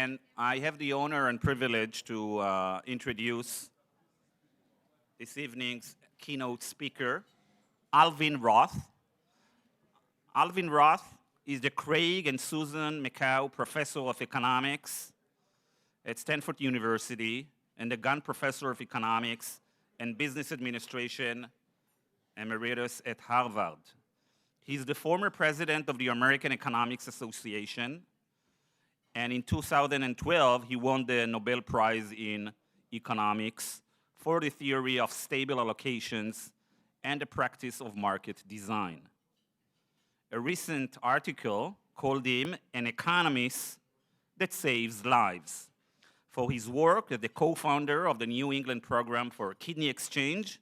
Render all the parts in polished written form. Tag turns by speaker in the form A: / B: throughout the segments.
A: And I have the honor and privilege to introduce this evening's keynote speaker, Alvin Roth. Alvin Roth is the Craig and Susan McCaw Professor of Economics at Stanford University and the Gunn Professor of Economics and Business Administration Emeritus at Harvard. He's the former president of the American Economics Association, and in 2012, he won the Nobel Prize in Economics for the theory of stable allocations and the practice of market design. A recent article called him an economist that saves lives for his work as the co-founder of the New England Program for Kidney Exchange,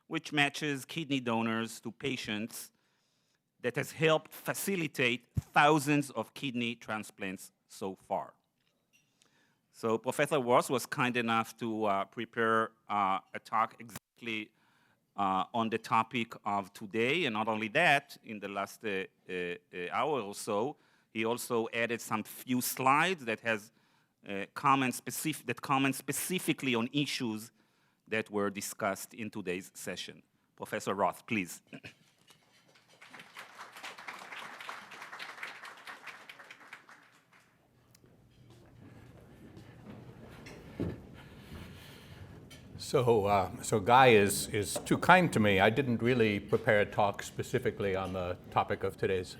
A: which matches kidney donors to patients, that has helped facilitate thousands of kidney transplants so far. So Professor Roth was kind enough to prepare a talk exactly on the topic of today, and not only that, in the last hour or so, he also added some few slides that has comment specifically on issues that were discussed in today's session. Professor Roth, please.
B: So Guy is too kind to me. I didn't really prepare a talk specifically on the topic of today's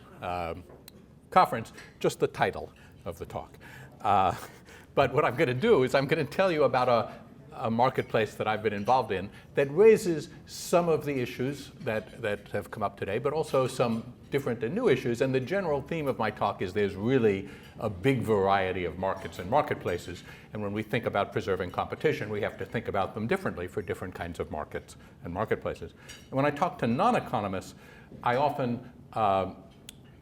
B: conference, just the title of the talk. But what I'm going to do is I'm going to tell you about a marketplace that I've been involved in that raises some of the issues that have come up today, but also some different and new issues. And the general theme of my talk is there's really a big variety of markets and marketplaces. And when we think about preserving competition, we have to think about them differently for different kinds of markets and marketplaces. And when I talk to non-economists, I often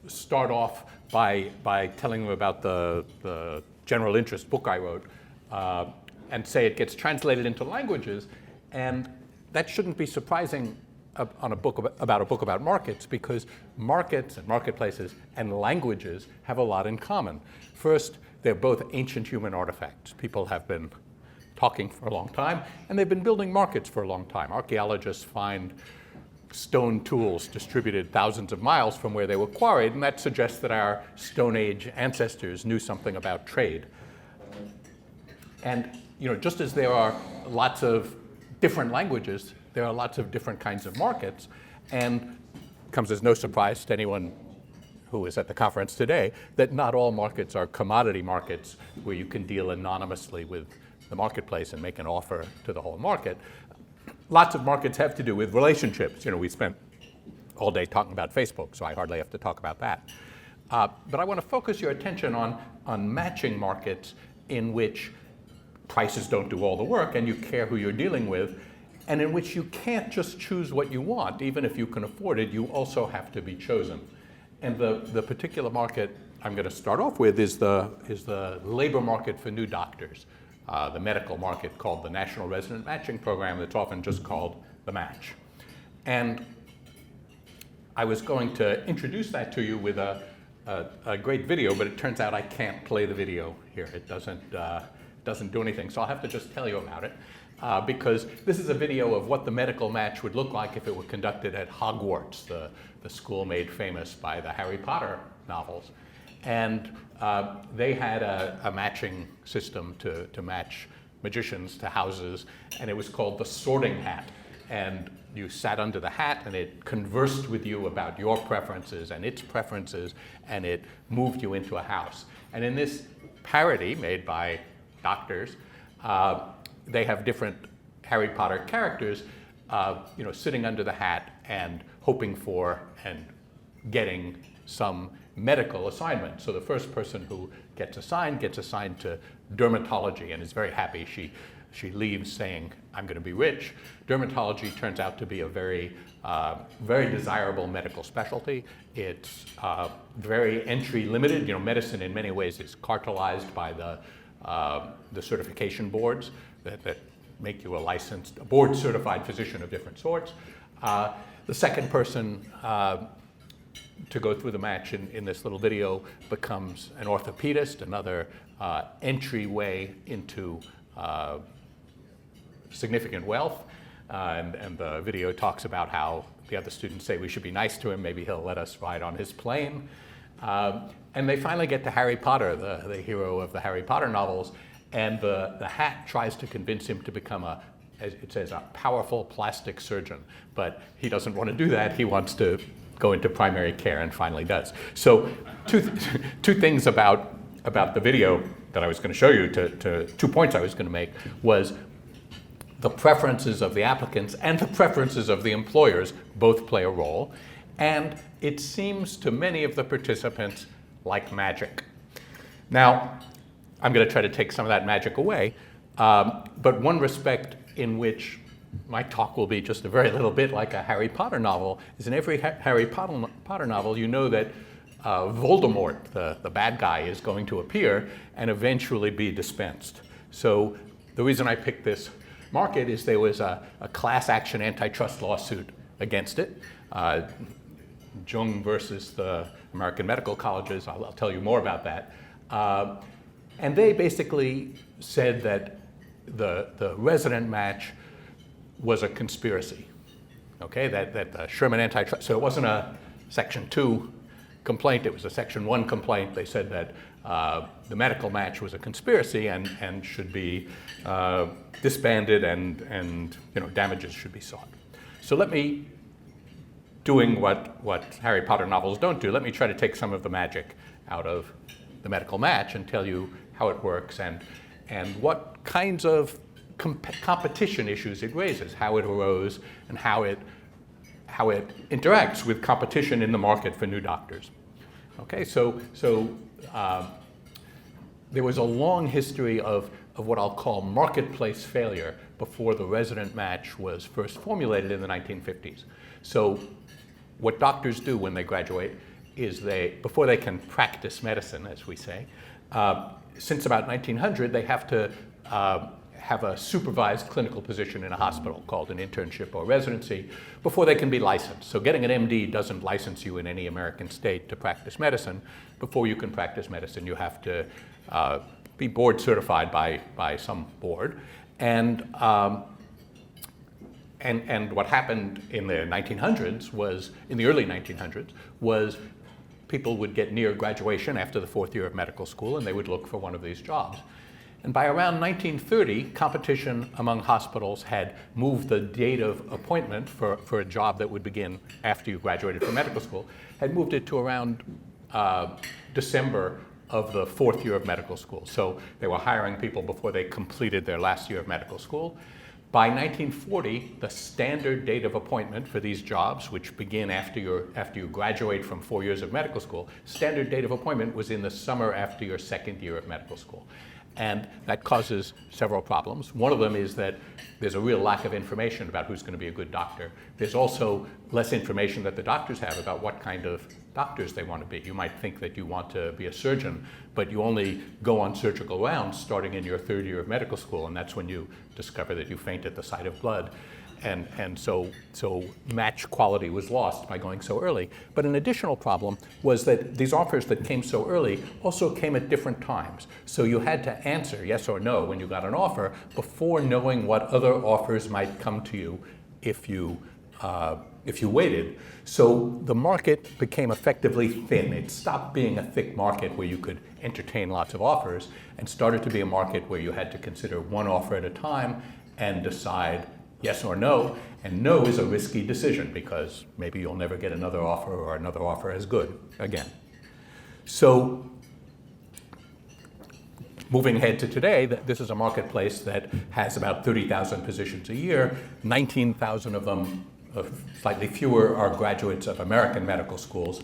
B: start off by telling them about the general interest book I wrote and say it gets translated into languages. And that shouldn't be surprising on a book about markets, because markets and marketplaces and languages have a lot in common. First, they're both ancient human artifacts. People have been talking for a long time, and they've been building markets for a long time. Archaeologists find stone tools distributed thousands of miles from where they were quarried, and that suggests that our Stone Age ancestors knew something about trade. And just as there are lots of different languages, there are lots of different kinds of markets, and it comes as no surprise to anyone who is at the conference today that not all markets are commodity markets where you can deal anonymously with the marketplace and make an offer to the whole market. Lots of markets have to do with relationships. We spent all day talking about Facebook, so I hardly have to talk about that. But I want to focus your attention on matching markets in which prices don't do all the work and you care who you're dealing with, and in which you can't just choose what you want. Even if you can afford it, you also have to be chosen. And the particular market I'm going to start off with is the labor market for new doctors, the medical market called the National Resident Matching Program, that's often just called the Match. And I was going to introduce that to you with a great video, but it turns out I can't play the video here. It doesn't do anything, so I'll have to just tell you about it. Because this is a video of what the medical match would look like if it were conducted at Hogwarts, the school made famous by the Harry Potter novels. And they had a matching system to match magicians to houses, and it was called the sorting hat. And you sat under the hat, and it conversed with you about your preferences and its preferences, and it moved you into a house. And in this parody made by doctors, they have different Harry Potter characters, sitting under the hat and hoping for and getting some medical assignment. So the first person who gets assigned to dermatology and is very happy. She leaves saying, "I'm going to be rich." Dermatology turns out to be a very desirable medical specialty. It's very entry limited. Medicine in many ways is cartelized by the certification boards that make you a board-certified physician of different sorts. The second person to go through the match in this little video becomes an orthopedist, another entryway into significant wealth. And the video talks about how the other students say we should be nice to him, maybe he'll let us ride on his plane. And they finally get to Harry Potter, the hero of the Harry Potter novels, and the hat tries to convince him to become as it says, a powerful plastic surgeon. But he doesn't want to do that. He wants to go into primary care and finally does. So two things about the video that I was going to show you, 2 points I was going to make, was the preferences of the applicants and the preferences of the employers both play a role. And it seems to many of the participants like magic. Now, I'm going to try to take some of that magic away, but one respect in which my talk will be just a very little bit like a Harry Potter novel is in every Harry Potter novel, you know that Voldemort, the bad guy, is going to appear and eventually be dispensed. So the reason I picked this market is there was a class action antitrust lawsuit against it. Jone versus the American Medical Colleges, I'll tell you more about that. And they basically said that the resident match was a conspiracy, okay? That the Sherman antitrust, so it wasn't a Section 2 complaint, it was a Section 1 complaint. They said that the medical match was a conspiracy and should be disbanded and damages should be sought. So let me, doing what Harry Potter novels don't do, let me try to take some of the magic out of the medical match and tell you how it works and what kinds of competition issues it raises, how it arose, and how it interacts with competition in the market for new doctors. Okay, so there was a long history of what I'll call marketplace failure before the resident match was first formulated in the 1950s. So what doctors do when they graduate is before they can practice medicine, as we say, since about 1900, they have to have a supervised clinical position in a hospital called an internship or residency before they can be licensed. So getting an MD doesn't license you in any American state to practice medicine. Before you can practice medicine, you have to be board certified by some board. And what happened in the 1900s was, in the early 1900s, was people would get near graduation after the 4th year of medical school and they would look for one of these jobs. And by around 1930, competition among hospitals had moved the date of appointment for a job that would begin after you graduated from medical school, had moved it to around December of the 4th year of medical school. So they were hiring people before they completed their last year of medical school. By 1940, the standard date of appointment for these jobs, which begin after you graduate from 4 years of medical school, standard date of appointment was in the summer after your 2nd year of medical school. And that causes several problems. One of them is that there's a real lack of information about who's going to be a good doctor. There's also less information that the doctors have about what kind of doctors they want to be. You might think that you want to be a surgeon, but you only go on surgical rounds starting in your 3rd year of medical school, and that's when you discover that you faint at the sight of blood. And so match quality was lost by going so early. But an additional problem was that these offers that came so early also came at different times. So you had to answer yes or no when you got an offer before knowing what other offers might come to you if you waited. So the market became effectively thin. It stopped being a thick market where you could entertain lots of offers and started to be a market where you had to consider one offer at a time and decide yes or no, and no is a risky decision because maybe you'll never get another offer or another offer as good again. So moving ahead to today, this is a marketplace that has about 30,000 positions a year. 19,000 of them, slightly fewer, are graduates of American medical schools.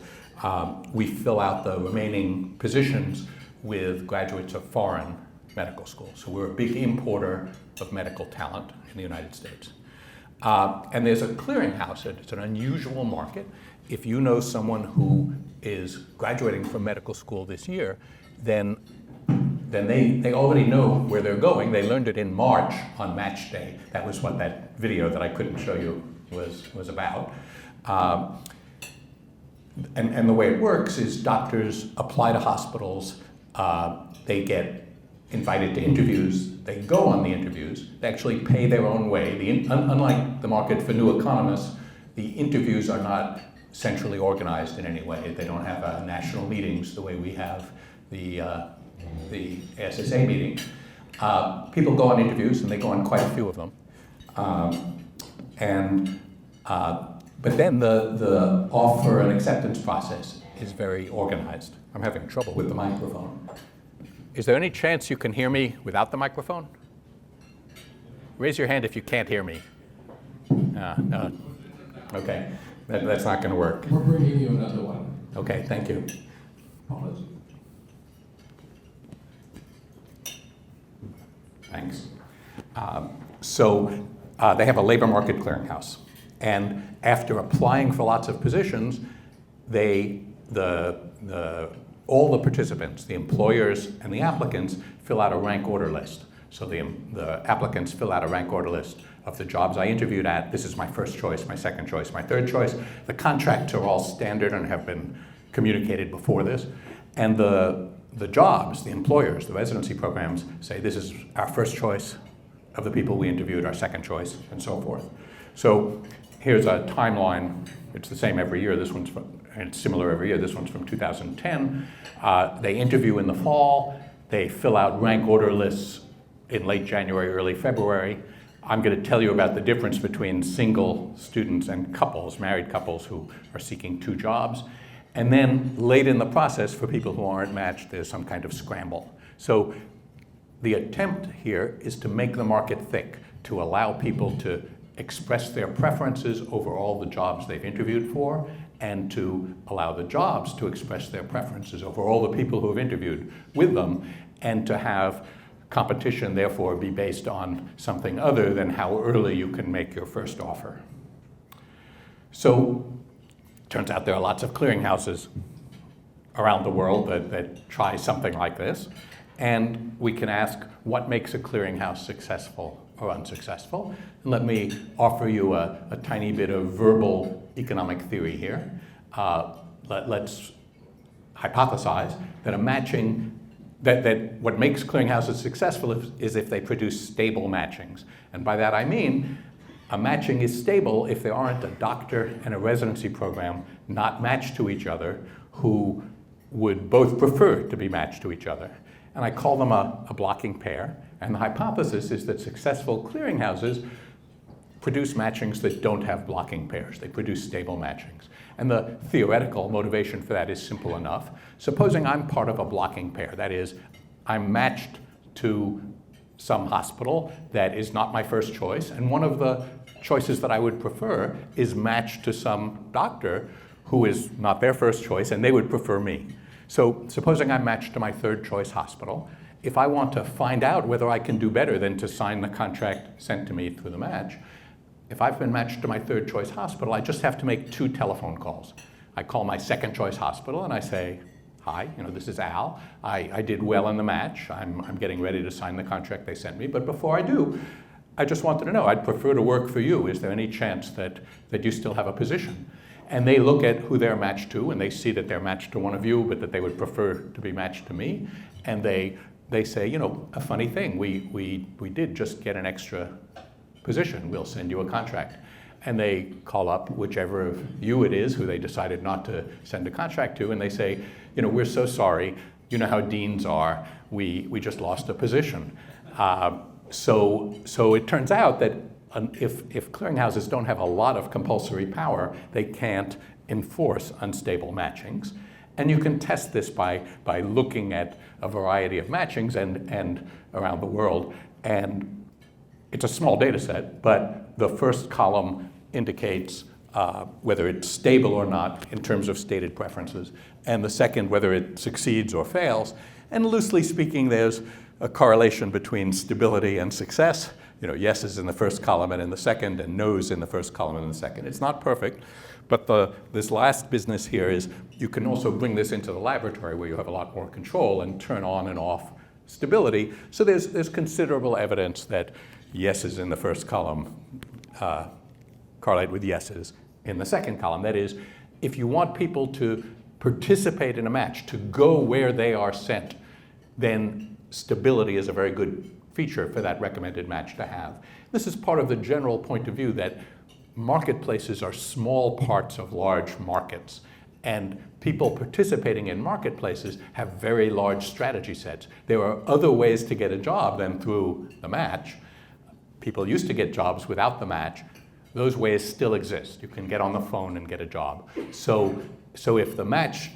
B: We fill out the remaining positions with graduates of foreign medical schools. So we're a big importer of medical talent in the United States. And there's a clearinghouse. It's an unusual market. If you know someone who is graduating from medical school this year, then they already know where they're going. They learned it in March on match day. That was what that video that I couldn't show you was about. And the way it works is doctors apply to hospitals, they get invited to interviews, they go on the interviews, they actually pay their own way. Unlike the market for new economists, the interviews are not centrally organized in any way. They don't have national meetings the way we have the SSA meeting. People go on interviews, and they go on quite a few of them. But then the offer and acceptance process is very organized. I'm having trouble with the microphone. Is there any chance you can hear me without the microphone? Raise your hand if you can't hear me. No. Okay, that's not going to work.
C: We're bringing you another one.
B: Okay, thank you. Thanks. They have a labor market clearinghouse. And after applying for lots of positions, all the participants, the employers and the applicants, fill out a rank order list. So the applicants fill out a rank order list of the jobs I interviewed at. This is my first choice, my second choice, my third choice. The contracts are all standard and have been communicated before this. And the jobs, the employers, the residency programs say this is our first choice of the people we interviewed, our second choice, and so forth. So here's a timeline. It's the same every year. This one's and it's similar every year. This one's from 2010. They interview in the fall. They fill out rank order lists in late January, early February. I'm going to tell you about the difference between single students and couples, married couples who are seeking two jobs. And then late in the process, for people who aren't matched, there's some kind of scramble. So the attempt here is to make the market thick, to allow people to express their preferences over all the jobs they've interviewed for, and to allow the jobs to express their preferences over all the people who have interviewed with them, and to have competition therefore be based on something other than how early you can make your first offer. So turns out there are lots of clearinghouses around the world that try something like this. And we can ask, what makes a clearinghouse successful or unsuccessful? And let me offer you a tiny bit of verbal economic theory here. Let's hypothesize that a matching, that what makes clearinghouses successful is if they produce stable matchings. And by that I mean, a matching is stable if there aren't a doctor and a residency program not matched to each other who would both prefer to be matched to each other. And I call them a blocking pair. And the hypothesis is that successful clearinghouses produce matchings that don't have blocking pairs. They produce stable matchings. And the theoretical motivation for that is simple enough. Supposing I'm part of a blocking pair, that is, I'm matched to some hospital that is not my first choice, and one of the choices that I would prefer is matched to some doctor who is not their first choice, and they would prefer me. So supposing I'm matched to my third choice hospital, if I want to find out whether I can do better than to sign the contract sent to me through the match, if I've been matched to my third choice hospital, I just have to make 2 telephone calls. I call my second choice hospital and I say, hi, this is Al. I did well in the match. I'm getting ready to sign the contract they sent me. But before I do, I just wanted to know, I'd prefer to work for you. Is there any chance that you still have a position? And they look at who they're matched to, and they see that they're matched to one of you, but that they would prefer to be matched to me. And they say, a funny thing, we did just get an extra position. We'll send you a contract. And they call up whichever of you it is who they decided not to send a contract to, and they say, we're so sorry. You know how deans are. We just lost a position. So it turns out that if clearinghouses don't have a lot of compulsory power, they can't enforce unstable matchings. And you can test this by looking at a variety of matchings and around the world. And it's a small data set, but the first column indicates whether it's stable or not in terms of stated preferences, and the second whether it succeeds or fails. And loosely speaking, there's a correlation between stability and success. Yeses in the first column and in the second, and no's in the first column and in the second. It's not perfect, but this last business here is you can also bring this into the laboratory where you have a lot more control and turn on and off stability. So there's considerable evidence that yeses in the first column correlate with yeses in the second column. That is, if you want people to participate in a match, to go where they are sent, then stability is a very good feature for that recommended match to have. This is part of the general point of view that marketplaces are small parts of large markets, and people participating in marketplaces have very large strategy sets. There are other ways to get a job than through the match. People used to get jobs without the match. Those ways still exist. You can get on the phone and get a job. So if the match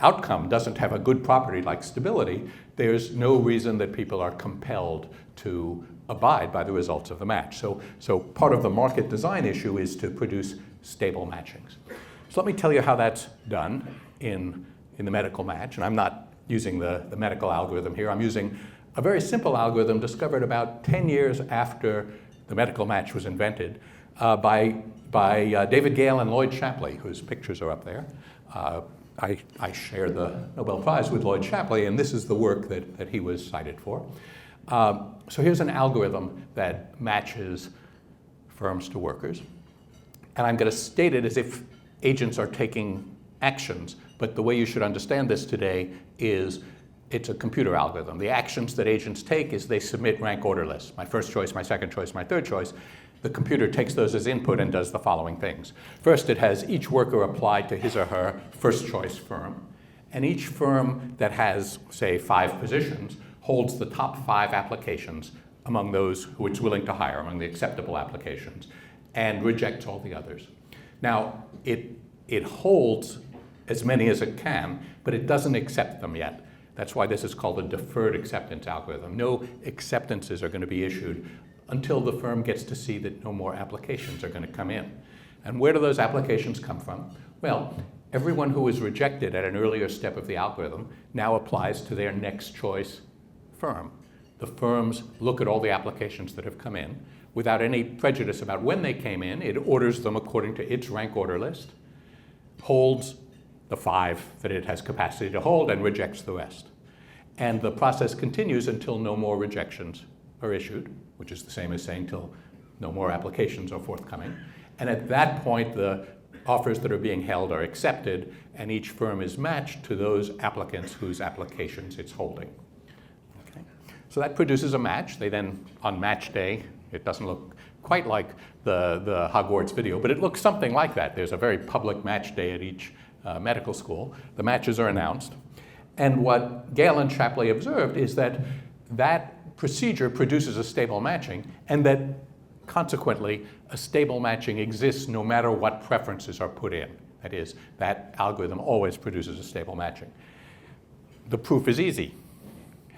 B: outcome doesn't have a good property like stability, there's no reason that people are compelled to abide by the results of the match. So part of the market design issue is to produce stable matchings. So let me tell you how that's done in the medical match. And I'm not using the medical algorithm here. I'm using a very simple algorithm discovered about 10 years after the medical match was invented by David Gale and Lloyd Shapley, whose pictures are up there. I shared the Nobel Prize with Lloyd Shapley, and this is the work that he was cited for. So here's an algorithm that matches firms to workers. And I'm going to state it as if agents are taking actions, but the way you should understand this today is it's a computer algorithm. The actions that agents take is they submit rank order lists, my first choice, my second choice, my third choice. The computer takes those as input and does the following things. First, it has each worker apply to his or her first choice firm. And each firm that has, say, 5 positions holds the top 5 applications among those who it's willing to hire, among the acceptable applications, and rejects all the others. Now, it holds as many as it can, but it doesn't accept them yet. That's why this is called a deferred acceptance algorithm. No acceptances are going to be issued until the firm gets to see that no more applications are going to come in. And where do those applications come from? Well, everyone who was rejected at an earlier step of the algorithm now applies to their next choice firm. The firms look at all the applications that have come in without any prejudice about when they came in. It orders them according to its rank order list, holds the 5 that it has capacity to hold, and rejects the rest. And the process continues until no more rejections are issued, which is the same as saying till no more applications are forthcoming. And at that point, the offers that are being held are accepted, and each firm is matched to those applicants whose applications it's holding. Okay. So that produces a match. They then, on match day, it doesn't look quite like the Hogwarts video, but it looks something like that. There's a very public match day at each medical school. The matches are announced. And what Gale and Shapley observed is that that procedure produces a stable matching, and that consequently a stable matching exists no matter what preferences are put in. That is, that algorithm always produces a stable matching. The proof is easy.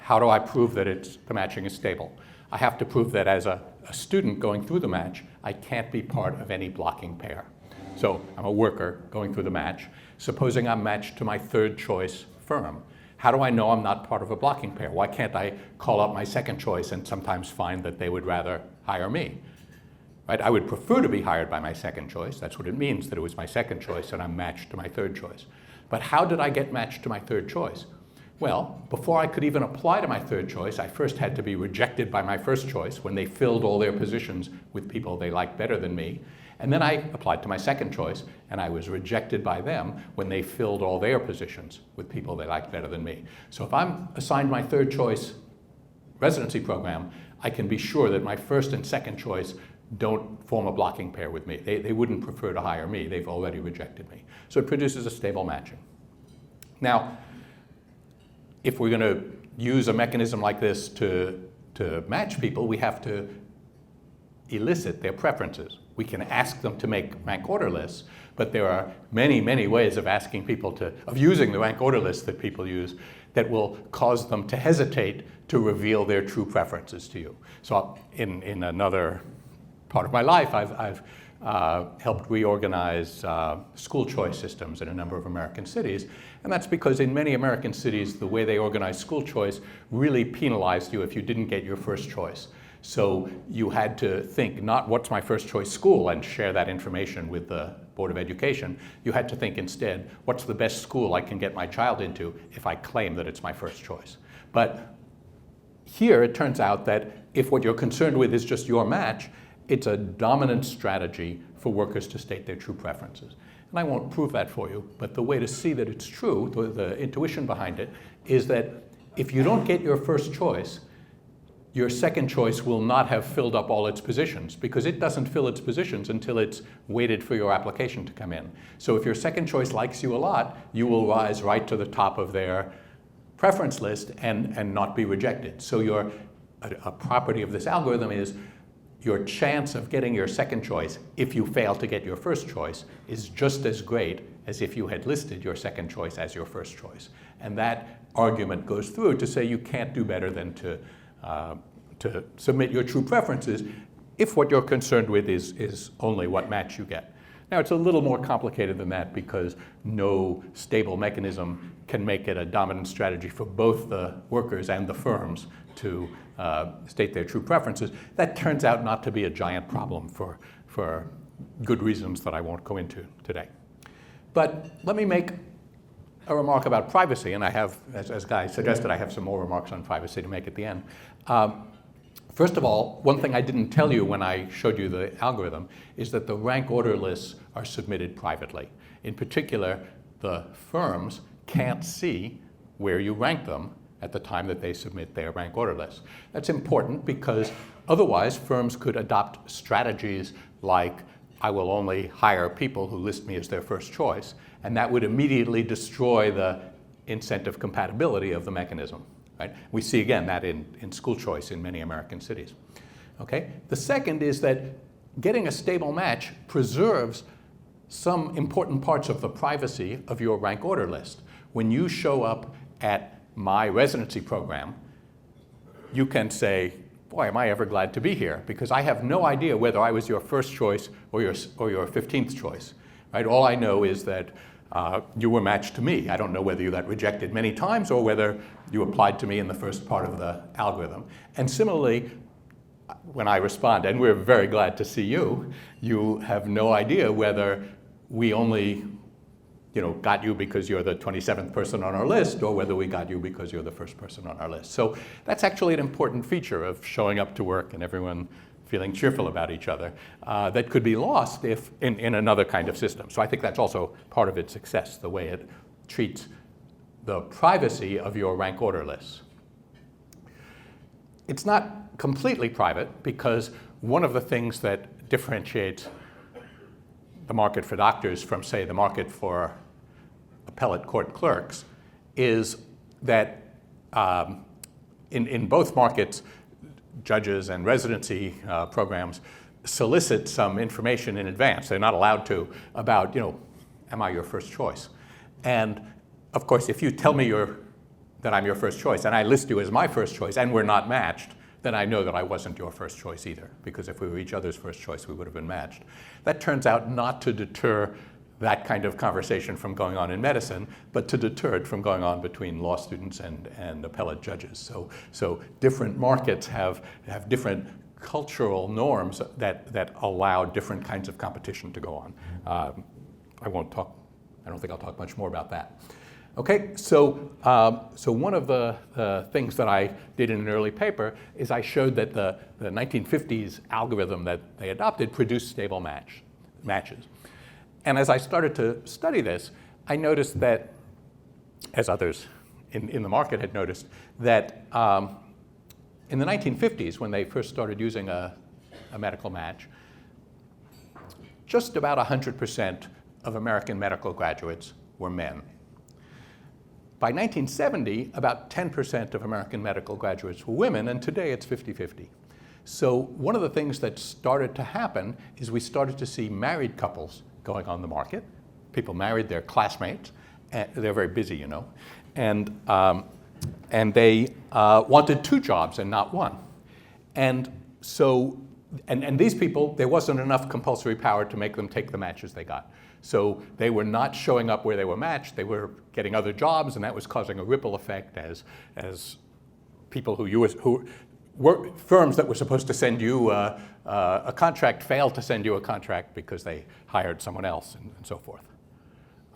B: How do I prove that the matching is stable? I have to prove that as a student going through the match, I can't be part of any blocking pair. So I'm a worker going through the match. Supposing I'm matched to my third choice firm. How do I know I'm not part of a blocking pair? Why can't I call up my second choice and sometimes find that they would rather hire me? Right? I would prefer to be hired by my second choice. That's what it means, that it was my second choice and I'm matched to my third choice. But how did I get matched to my third choice? Well, before I could even apply to my third choice, I first had to be rejected by my first choice when they filled all their positions with people they liked better than me. And then I applied to my second choice, and I was rejected by them when they filled all their positions with people they liked better than me. So if I'm assigned my third choice residency program, I can be sure that my first and second choice don't form a blocking pair with me. They wouldn't prefer to hire me. They've already rejected me. So it produces a stable matching. Now, if we're going to use a mechanism like this to match people, we have to elicit their preferences. We can ask them to make rank order lists, but there are many, many ways of asking people of using the rank order lists that people use that will cause them to hesitate to reveal their true preferences to you. So in another part of my life, I've helped reorganize school choice systems in a number of American cities. And that's because in many American cities, the way they organize school choice really penalized you if you didn't get your first choice. So you had to think not what's my first choice school and share that information with the Board of Education. You had to think instead, what's the best school I can get my child into if I claim that it's my first choice? But here it turns out that if what you're concerned with is just your match, it's a dominant strategy for workers to state their true preferences. And And I won't prove that for you, but the way to see that it's true, the intuition behind it, is that if you don't get your first choice, your second choice will not have filled up all its positions, because it doesn't fill its positions until it's waited for your application to come in. So if your second choice likes you a lot, you will rise right to the top of their preference list and not be rejected. So a property of this algorithm is your chance of getting your second choice, if you fail to get your first choice, is just as great as if you had listed your second choice as your first choice. And that argument goes through to say you can't do better than to submit your true preferences if what you're concerned with is only what match you get. Now, it's a little more complicated than that, because no stable mechanism can make it a dominant strategy for both the workers and the firms to state their true preferences. That turns out not to be a giant problem for good reasons that I won't go into today. But let me make a remark about privacy, and I have, as Guy suggested, I have some more remarks on privacy to make at the end. First of all, one thing I didn't tell you when I showed you the algorithm is that the rank order lists are submitted privately. In particular, the firms can't see where you rank them at the time that they submit their rank order list. That's important because otherwise firms could adopt strategies like, I will only hire people who list me as their first choice, and that would immediately destroy the incentive compatibility of the mechanism. Right? We see again that in school choice in many American cities. Okay? The second is that getting a stable match preserves some important parts of the privacy of your rank order list. When you show up at my residency program, you can say, boy, am I ever glad to be here, because I have no idea whether I was your first choice or your 15th choice. Right? All I know is that you were matched to me. I don't know whether you got rejected many times or whether you applied to me in the first part of the algorithm. And similarly, when I respond, and we're very glad to see you, you have no idea whether we only got you because you're the 27th person on our list, or whether we got you because you're the first person on our list. So that's actually an important feature of showing up to work and everyone feeling cheerful about each other, that could be lost if in another kind of system. So I think that's also part of its success, the way it treats the privacy of your rank order lists. It's not completely private, because one of the things that differentiates the market for doctors from, say, the market for appellate court clerks is that in both markets, judges and residency programs solicit some information in advance. They're not allowed to about, am I your first choice? And of course, if you tell me that I'm your first choice and I list you as my first choice and we're not matched, then I know that I wasn't your first choice either, because if we were each other's first choice, we would have been matched. That turns out not to deter that kind of conversation from going on in medicine, but to deter it from going on between law students and appellate judges. So different markets have different cultural norms that allow different kinds of competition to go on. I don't think I'll talk much more about that. Okay, so one of the things that I did in an early paper is I showed that the 1950s algorithm that they adopted produced stable matches. And as I started to study this, I noticed that, as others in the market had noticed, that in the 1950s, when they first started using a medical match, just about 100% of American medical graduates were men. By 1970, about 10% of American medical graduates were women, and today it's 50-50. So one of the things that started to happen is we started to see married couples going on the market. People married their classmates, and they're very busy, and they wanted two jobs and not one. And so, and these people, there wasn't enough compulsory power to make them take the matches they got. So they were not showing up where they were matched. They were getting other jobs, and that was causing a ripple effect as people firms that were supposed to send you a contract failed to send you a contract because they hired someone else, and so forth.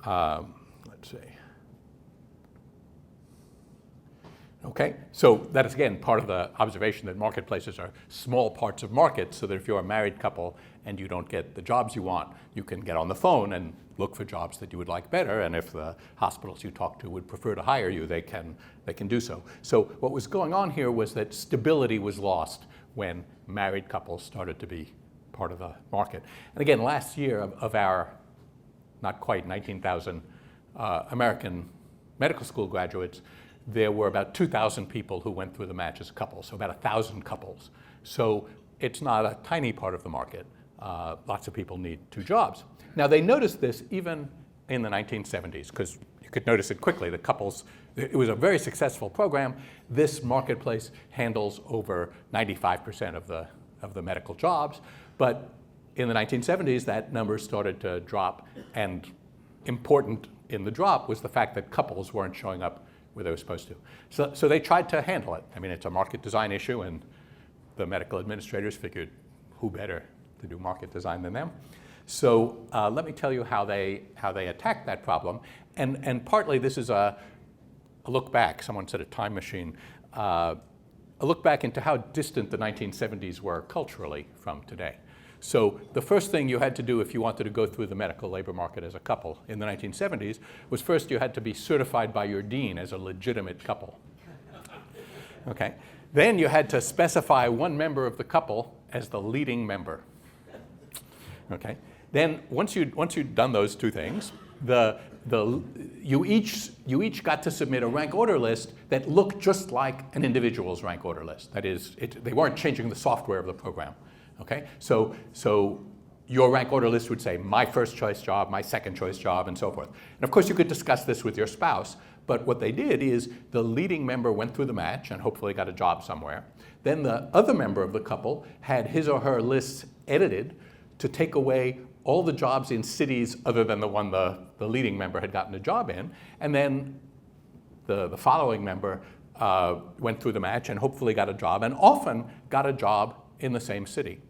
B: Let's see. Okay, so that is again part of the observation that marketplaces are small parts of markets, so that if you're a married couple and you don't get the jobs you want, you can get on the phone and look for jobs that you would like better, and if the hospitals you talk to would prefer to hire you, they can do so. So what was going on here was that stability was lost when married couples started to be part of the market. And again, last year of our not quite 19,000 American medical school graduates, there were about 2,000 people who went through the match as couples, so about 1,000 couples. So it's not a tiny part of the market. Lots of people need 2 jobs. Now, they noticed this even in the 1970s, because you could notice it quickly. The couples, it was a very successful program. This marketplace handles over 95% of the medical jobs. But in the 1970s, that number started to drop, and important in the drop was the fact that couples weren't showing up where they were supposed to. So they tried to handle it. I mean, it's a market design issue, and the medical administrators figured who better to do market design than them. So let me tell you how they attacked that problem. And partly this is a look back. Someone said a time machine. A look back into how distant the 1970s were culturally from today. So the first thing you had to do if you wanted to go through the medical labor market as a couple in the 1970s was first you had to be certified by your dean as a legitimate couple. Okay. Then you had to specify one member of the couple as the leading member. Okay. Then once you'd done those 2 things, you each got to submit a rank order list that looked just like an individual's rank order list. That is, they weren't changing the software of the program. Okay? So your rank order list would say my first choice job, my second choice job, and so forth. And of course, you could discuss this with your spouse, but what they did is the leading member went through the match and hopefully got a job somewhere. Then the other member of the couple had his or her lists edited to take away all the jobs in cities other than the one the leading member had gotten a job in. And then the following member went through the match and hopefully got a job, and often got a job in the same city.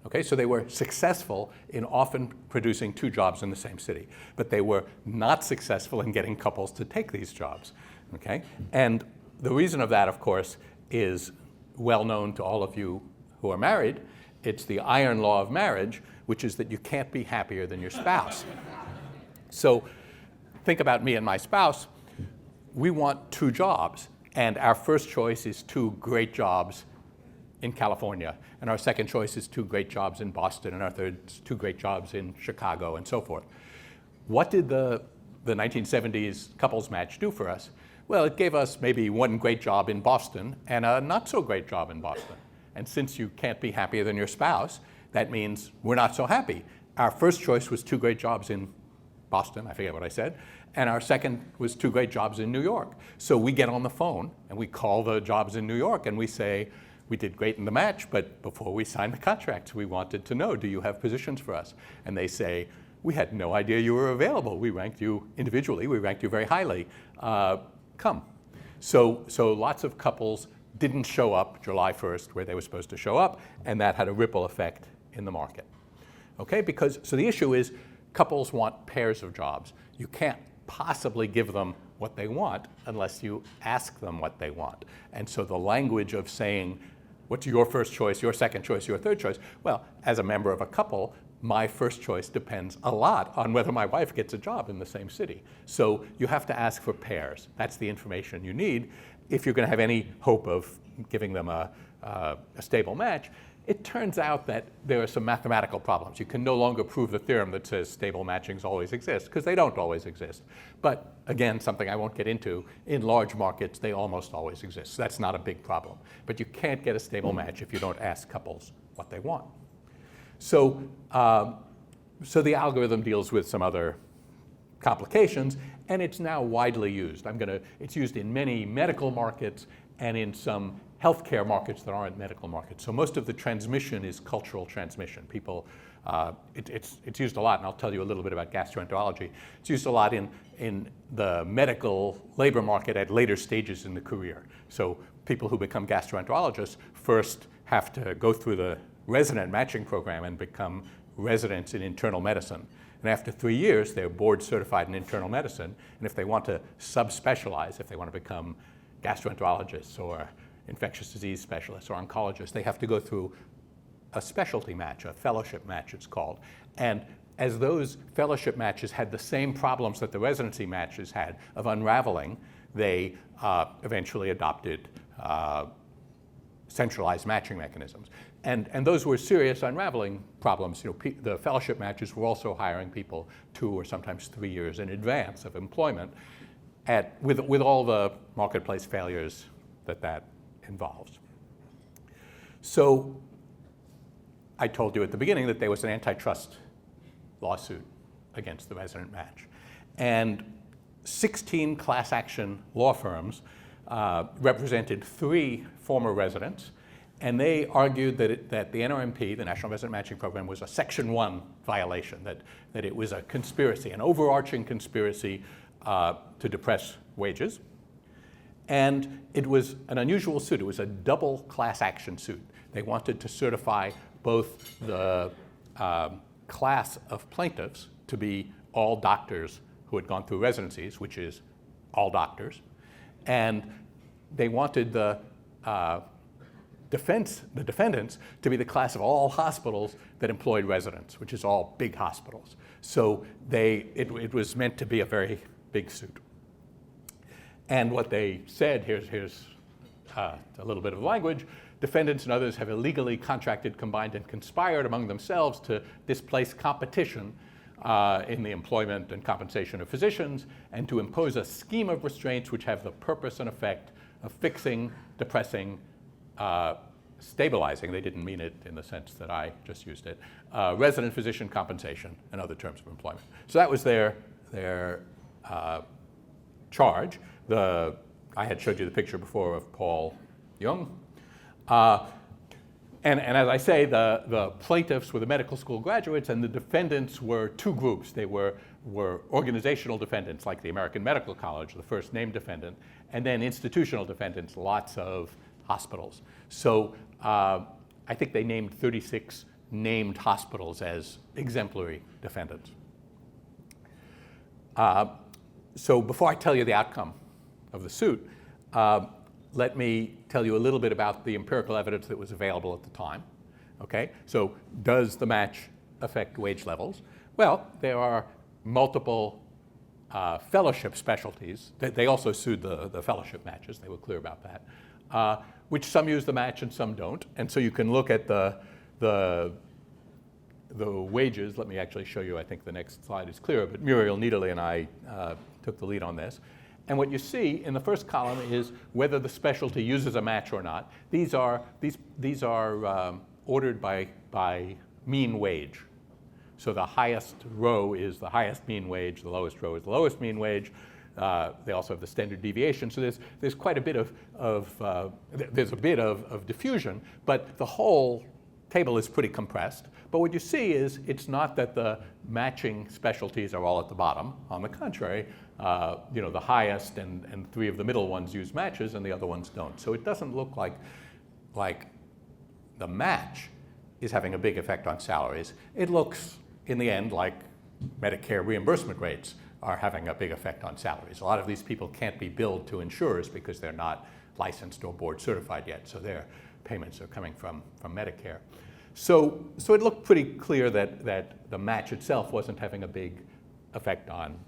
B: Okay, so they were successful in often producing 2 jobs in the same city, but they were not successful in getting couples to take these jobs. Okay, and the reason of that, of course, is well known to all of you who are married. It's the iron law of marriage, which is that you can't be happier than your spouse. So think about me and my spouse. We want 2 jobs, and our first choice is 2 great jobs in California, and our second choice is 2 great jobs in Boston, and our third is 2 great jobs in Chicago, and so forth. What did the 1970s couples match do for us? Well, it gave us maybe 1 great job in Boston and a not so great job in Boston. And since you can't be happier than your spouse, that means we're not so happy. Our first choice was 2 great jobs in Boston, I forget what I said, and our second was 2 great jobs in New York. So we get on the phone and we call the jobs in New York and we say, we did great in the match, but before we signed the contracts, we wanted to know, do you have positions for us? And they say, we had no idea you were available. We ranked you individually. We ranked you very highly. Come. So lots of couples didn't show up July 1st where they were supposed to show up, and that had a ripple effect in the market. Okay, so the issue is couples want pairs of jobs. You can't possibly give them what they want unless you ask them what they want. And so the language of saying, what's your first choice, your second choice, your third choice? Well, as a member of a couple, my first choice depends a lot on whether my wife gets a job in the same city. So you have to ask for pairs. That's the information you need if you're going to have any hope of giving them a stable match. It turns out that there are some mathematical problems. You can no longer prove the theorem that says stable matchings always exist, because they don't always exist. But again, something I won't get into, in large markets, they almost always exist. So that's not a big problem. But you can't get a stable match if you don't ask couples what they want. So the algorithm deals with some other complications, and it's now widely used. It's used in many medical markets and in some healthcare markets that aren't medical markets. So most of the transmission is cultural transmission. People, it's used a lot, and I'll tell you a little bit about gastroenterology. It's used a lot in the medical labor market at later stages in the career. So people who become gastroenterologists first have to go through the resident matching program and become residents in internal medicine. And after 3 years, they're board certified in internal medicine. And if they want to subspecialize, if they want to become gastroenterologists or infectious disease specialists or oncologists, they have to go through a specialty match, a fellowship match it's called. And as those fellowship matches had the same problems that the residency matches had of unraveling, they eventually adopted centralized matching mechanisms. And those were serious unraveling problems. The fellowship matches were also hiring people 2 or sometimes 3 years in advance of employment with all the marketplace failures that involves. So I told you at the beginning that there was an antitrust lawsuit against the resident match. And 16 class action law firms represented 3 former residents, and they argued that the NRMP, the National Resident Matching Program, was a Section 1 violation, that it was a conspiracy, an overarching conspiracy to depress wages. And it was an unusual suit. It was a double class action suit. They wanted to certify both the class of plaintiffs to be all doctors who had gone through residencies, which is all doctors, and they wanted the defendants to be the class of all hospitals that employed residents, which is all big hospitals. So it was meant to be a very big suit. And what they said, here's a little bit of language: defendants and others have illegally contracted, combined, and conspired among themselves to displace competition in the employment and compensation of physicians, and to impose a scheme of restraints which have the purpose and effect of fixing, depressing, stabilizing, they didn't mean it in the sense that I just used it, resident physician compensation and other terms of employment. So that was their charge. I had showed you the picture before of Paul Jone. And as I say, the plaintiffs were the medical school graduates, and the defendants were 2 groups. They were organizational defendants, like the American Medical College, the first named defendant, and then institutional defendants, lots of hospitals. So I think they named 36 named hospitals as exemplary defendants. So before I tell you the outcome of the suit, let me tell you a little bit about the empirical evidence that was available at the time. Okay, so does the match affect wage levels? Well, there are multiple fellowship specialties. They also sued the fellowship matches. They were clear about that, which some use the match and some don't. And so you can look at the wages. Let me actually show you. I think the next slide is clearer. But Muriel Niederle and I took the lead on this. And what you see in the first column is whether the specialty uses a match or not. These are ordered by mean wage. So the highest row is the highest mean wage. The lowest row is the lowest mean wage. They also have the standard deviation. So there's quite a bit of diffusion, but the whole table is pretty compressed. But what you see is it's not that the matching specialties are all at the bottom. On the contrary, the highest and 3 of the middle ones use matches and the other ones don't. So it doesn't look like the match is having a big effect on salaries. It looks, in the end, like Medicare reimbursement rates are having a big effect on salaries. A lot of these people can't be billed to insurers because they're not licensed or board certified yet, so their payments are coming from Medicare. So it looked pretty clear that the match itself wasn't having a big effect on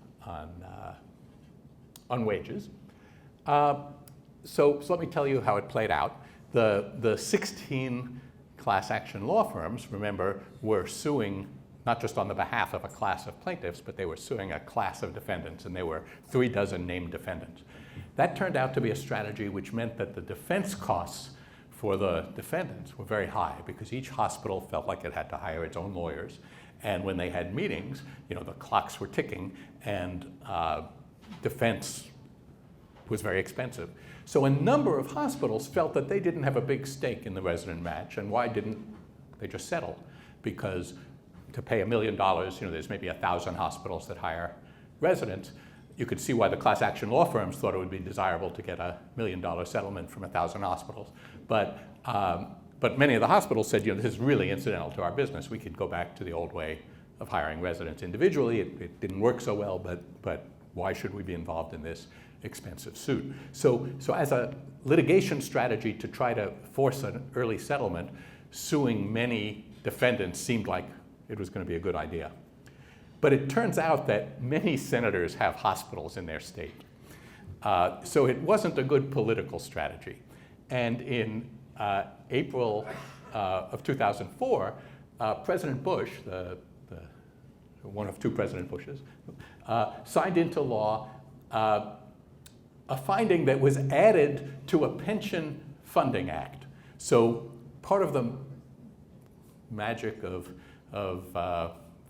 B: wages. So let me tell you how it played out. The 16 class action law firms, remember, were suing not just on the behalf of a class of plaintiffs, but they were suing a class of defendants, and there were 36 named defendants. That turned out to be a strategy which meant that the defense costs for the defendants were very high because each hospital felt like it had to hire its own lawyers. And when they had meetings, the clocks were ticking, and defense was very expensive. So a number of hospitals felt that they didn't have a big stake in the resident match, and why didn't they just settle? Because to pay $1 million, there's maybe 1,000 hospitals that hire residents. You could see why the class action law firms thought it would be desirable to get a $1 million settlement from 1,000 hospitals. But many of the hospitals said, this is really incidental to our business. We could go back to the old way of hiring residents individually. It didn't work so well, but why should we be involved in this expensive suit? So as a litigation strategy to try to force an early settlement, suing many defendants seemed like it was going to be a good idea. But it turns out that many senators have hospitals in their state. So it wasn't a good political strategy. And in April of 2004, President Bush, one of two President Bushes, signed into law a finding that was added to a pension funding act. So part of the magic of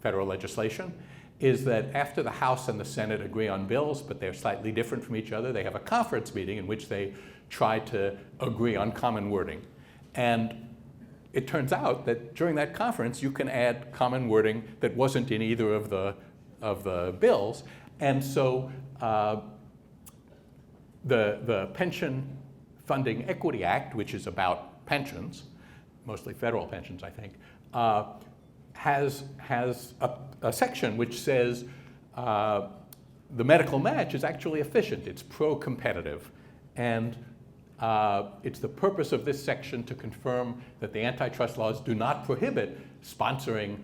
B: federal legislation is that after the House and the Senate agree on bills, but they're slightly different from each other, they have a conference meeting in which they try to agree on common wording. And it turns out that during that conference, you can add common wording that wasn't in either of the bills. And so the Pension Funding Equity Act, which is about pensions, mostly federal pensions, I think, has a section which says the medical match is actually efficient. It's pro-competitive. And it's the purpose of this section to confirm that the antitrust laws do not prohibit sponsoring,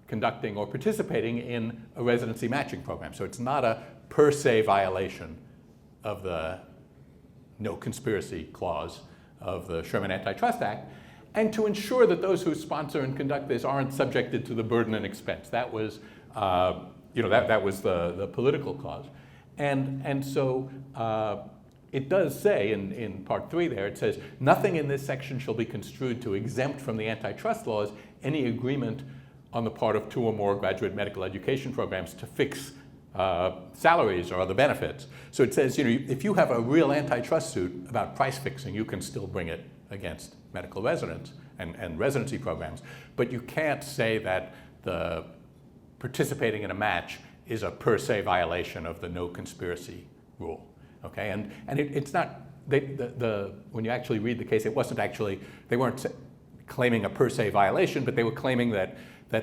B: conducting, or participating in a residency matching program. So it's not a per se violation of the no conspiracy clause of the Sherman Antitrust Act, and to ensure that those who sponsor and conduct this aren't subjected to the burden and expense. That was, that was the political cause. And so it does say in Part 3 there, it says, nothing in this section shall be construed to exempt from the antitrust laws any agreement on the part of two or more graduate medical education programs to fix salaries or other benefits. So it says, if you have a real antitrust suit about price fixing, you can still bring it against medical residents and residency programs. But you can't say that the participating in a match is a per se violation of the no conspiracy rule. Okay, and it's not, when you actually read the case, it wasn't actually, they weren't claiming a per se violation, but they were claiming that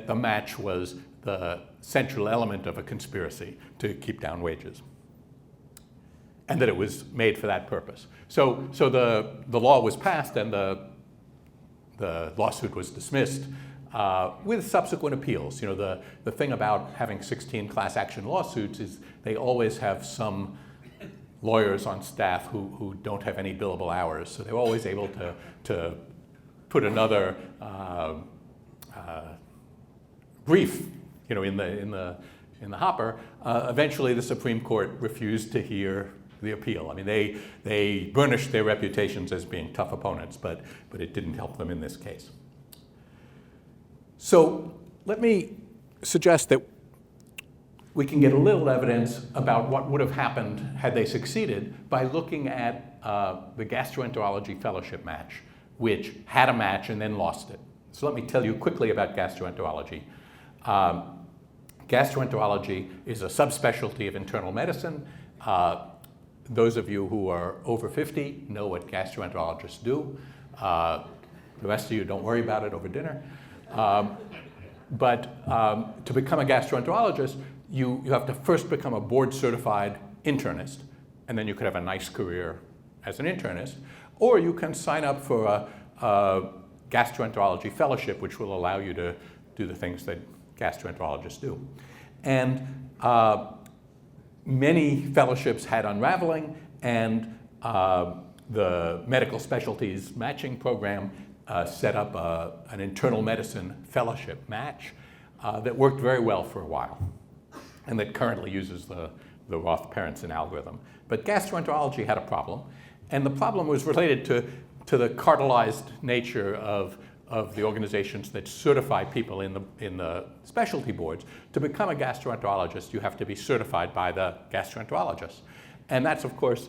B: the match was the central element of a conspiracy to keep down wages, and that it was made for that purpose. So the law was passed and the lawsuit was dismissed with subsequent appeals. The thing about having 16 class action lawsuits is they always have some lawyers on staff who don't have any billable hours, so they're always able to put another brief, in the hopper. Eventually, the Supreme Court refused to hear the appeal. I mean, they burnished their reputations as being tough opponents, but it didn't help them in this case. So let me suggest that we can get a little evidence about what would have happened had they succeeded by looking at the gastroenterology fellowship match, which had a match and then lost it. So let me tell you quickly about gastroenterology. Gastroenterology is a subspecialty of internal medicine. Those of you who are over 50 know what gastroenterologists do. The rest of you, don't worry about it over dinner. But to become a gastroenterologist, you have to first become a board-certified internist, and then you could have a nice career as an internist. Or you can sign up for a gastroenterology fellowship, which will allow you to do the things that gastroenterologists do. And many fellowships had unraveling, and the medical specialties matching program set up an internal medicine fellowship match that worked very well for a while, and that currently uses the Roth Parenson algorithm. But gastroenterology had a problem, and the problem was related to the cartelized nature of the organizations that certify people in the specialty boards. To become a gastroenterologist, you have to be certified by the gastroenterologists. And that's, of course,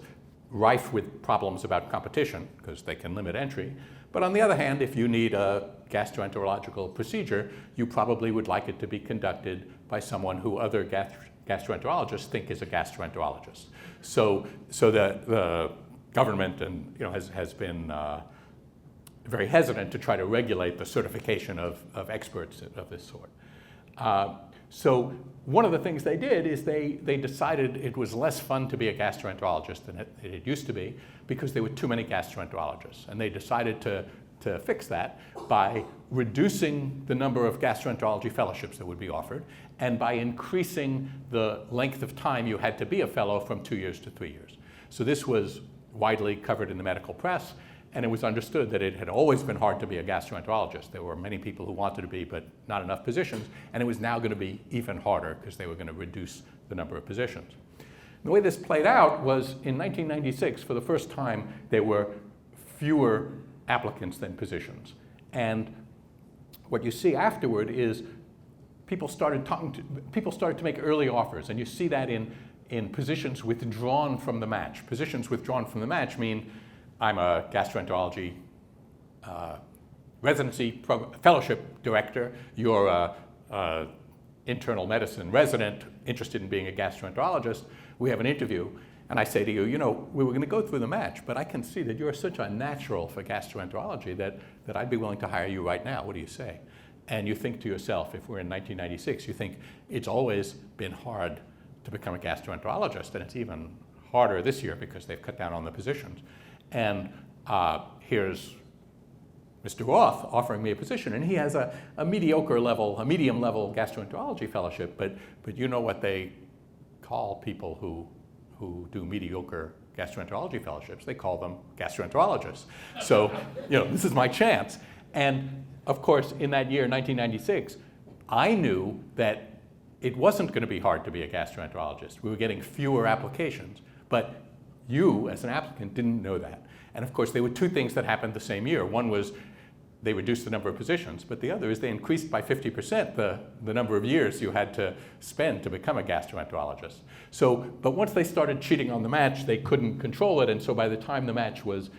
B: rife with problems about competition, because they can limit entry. But on the other hand, if you need a gastroenterological procedure, you probably would like it to be conducted by someone who other gastroenterologists think is a gastroenterologist. So the government has been very hesitant to try to regulate the certification of experts of this sort. So one of the things they did is they decided it was less fun to be a gastroenterologist than it used to be, because there were too many gastroenterologists. And they decided to to fix that by reducing the number of gastroenterology fellowships that would be offered and by increasing the length of time you had to be a fellow from 2 years to 3 years. So this was widely covered in the medical press, and it was understood that it had always been hard to be a gastroenterologist. There were many people who wanted to be, but not enough positions, and it was now going to be even harder because they were going to reduce the number of positions. The way this played out was in 1996, for the first time, there were fewer applicants than positions. And what you see afterward is people started to make early offers, and you see that in positions withdrawn from the match. Positions withdrawn from the match mean I'm a gastroenterology residency fellowship director, you're a internal medicine resident interested in being a gastroenterologist. We have an interview, and I say to you, we were going to go through the match, but I can see that you're such a natural for gastroenterology that I'd be willing to hire you right now. What do you say? And you think to yourself, if we're in 1996, you think it's always been hard to become a gastroenterologist, and it's even harder this year because they've cut down on the positions. And here's Mr. Roth offering me a position, and he has a medium level gastroenterology fellowship, but you know what they call people who do mediocre gastroenterology fellowships? They call them gastroenterologists. So, this is my chance. And of course, in that year, 1996, I knew that it wasn't going to be hard to be a gastroenterologist. We were getting fewer applications, but you, as an applicant, didn't know that. And of course, there were two things that happened the same year. One was they reduced the number of positions, but the other is they increased by 50% the number of years you had to spend to become a gastroenterologist. But once they started cheating on the match, they couldn't control it, and so by the time the match was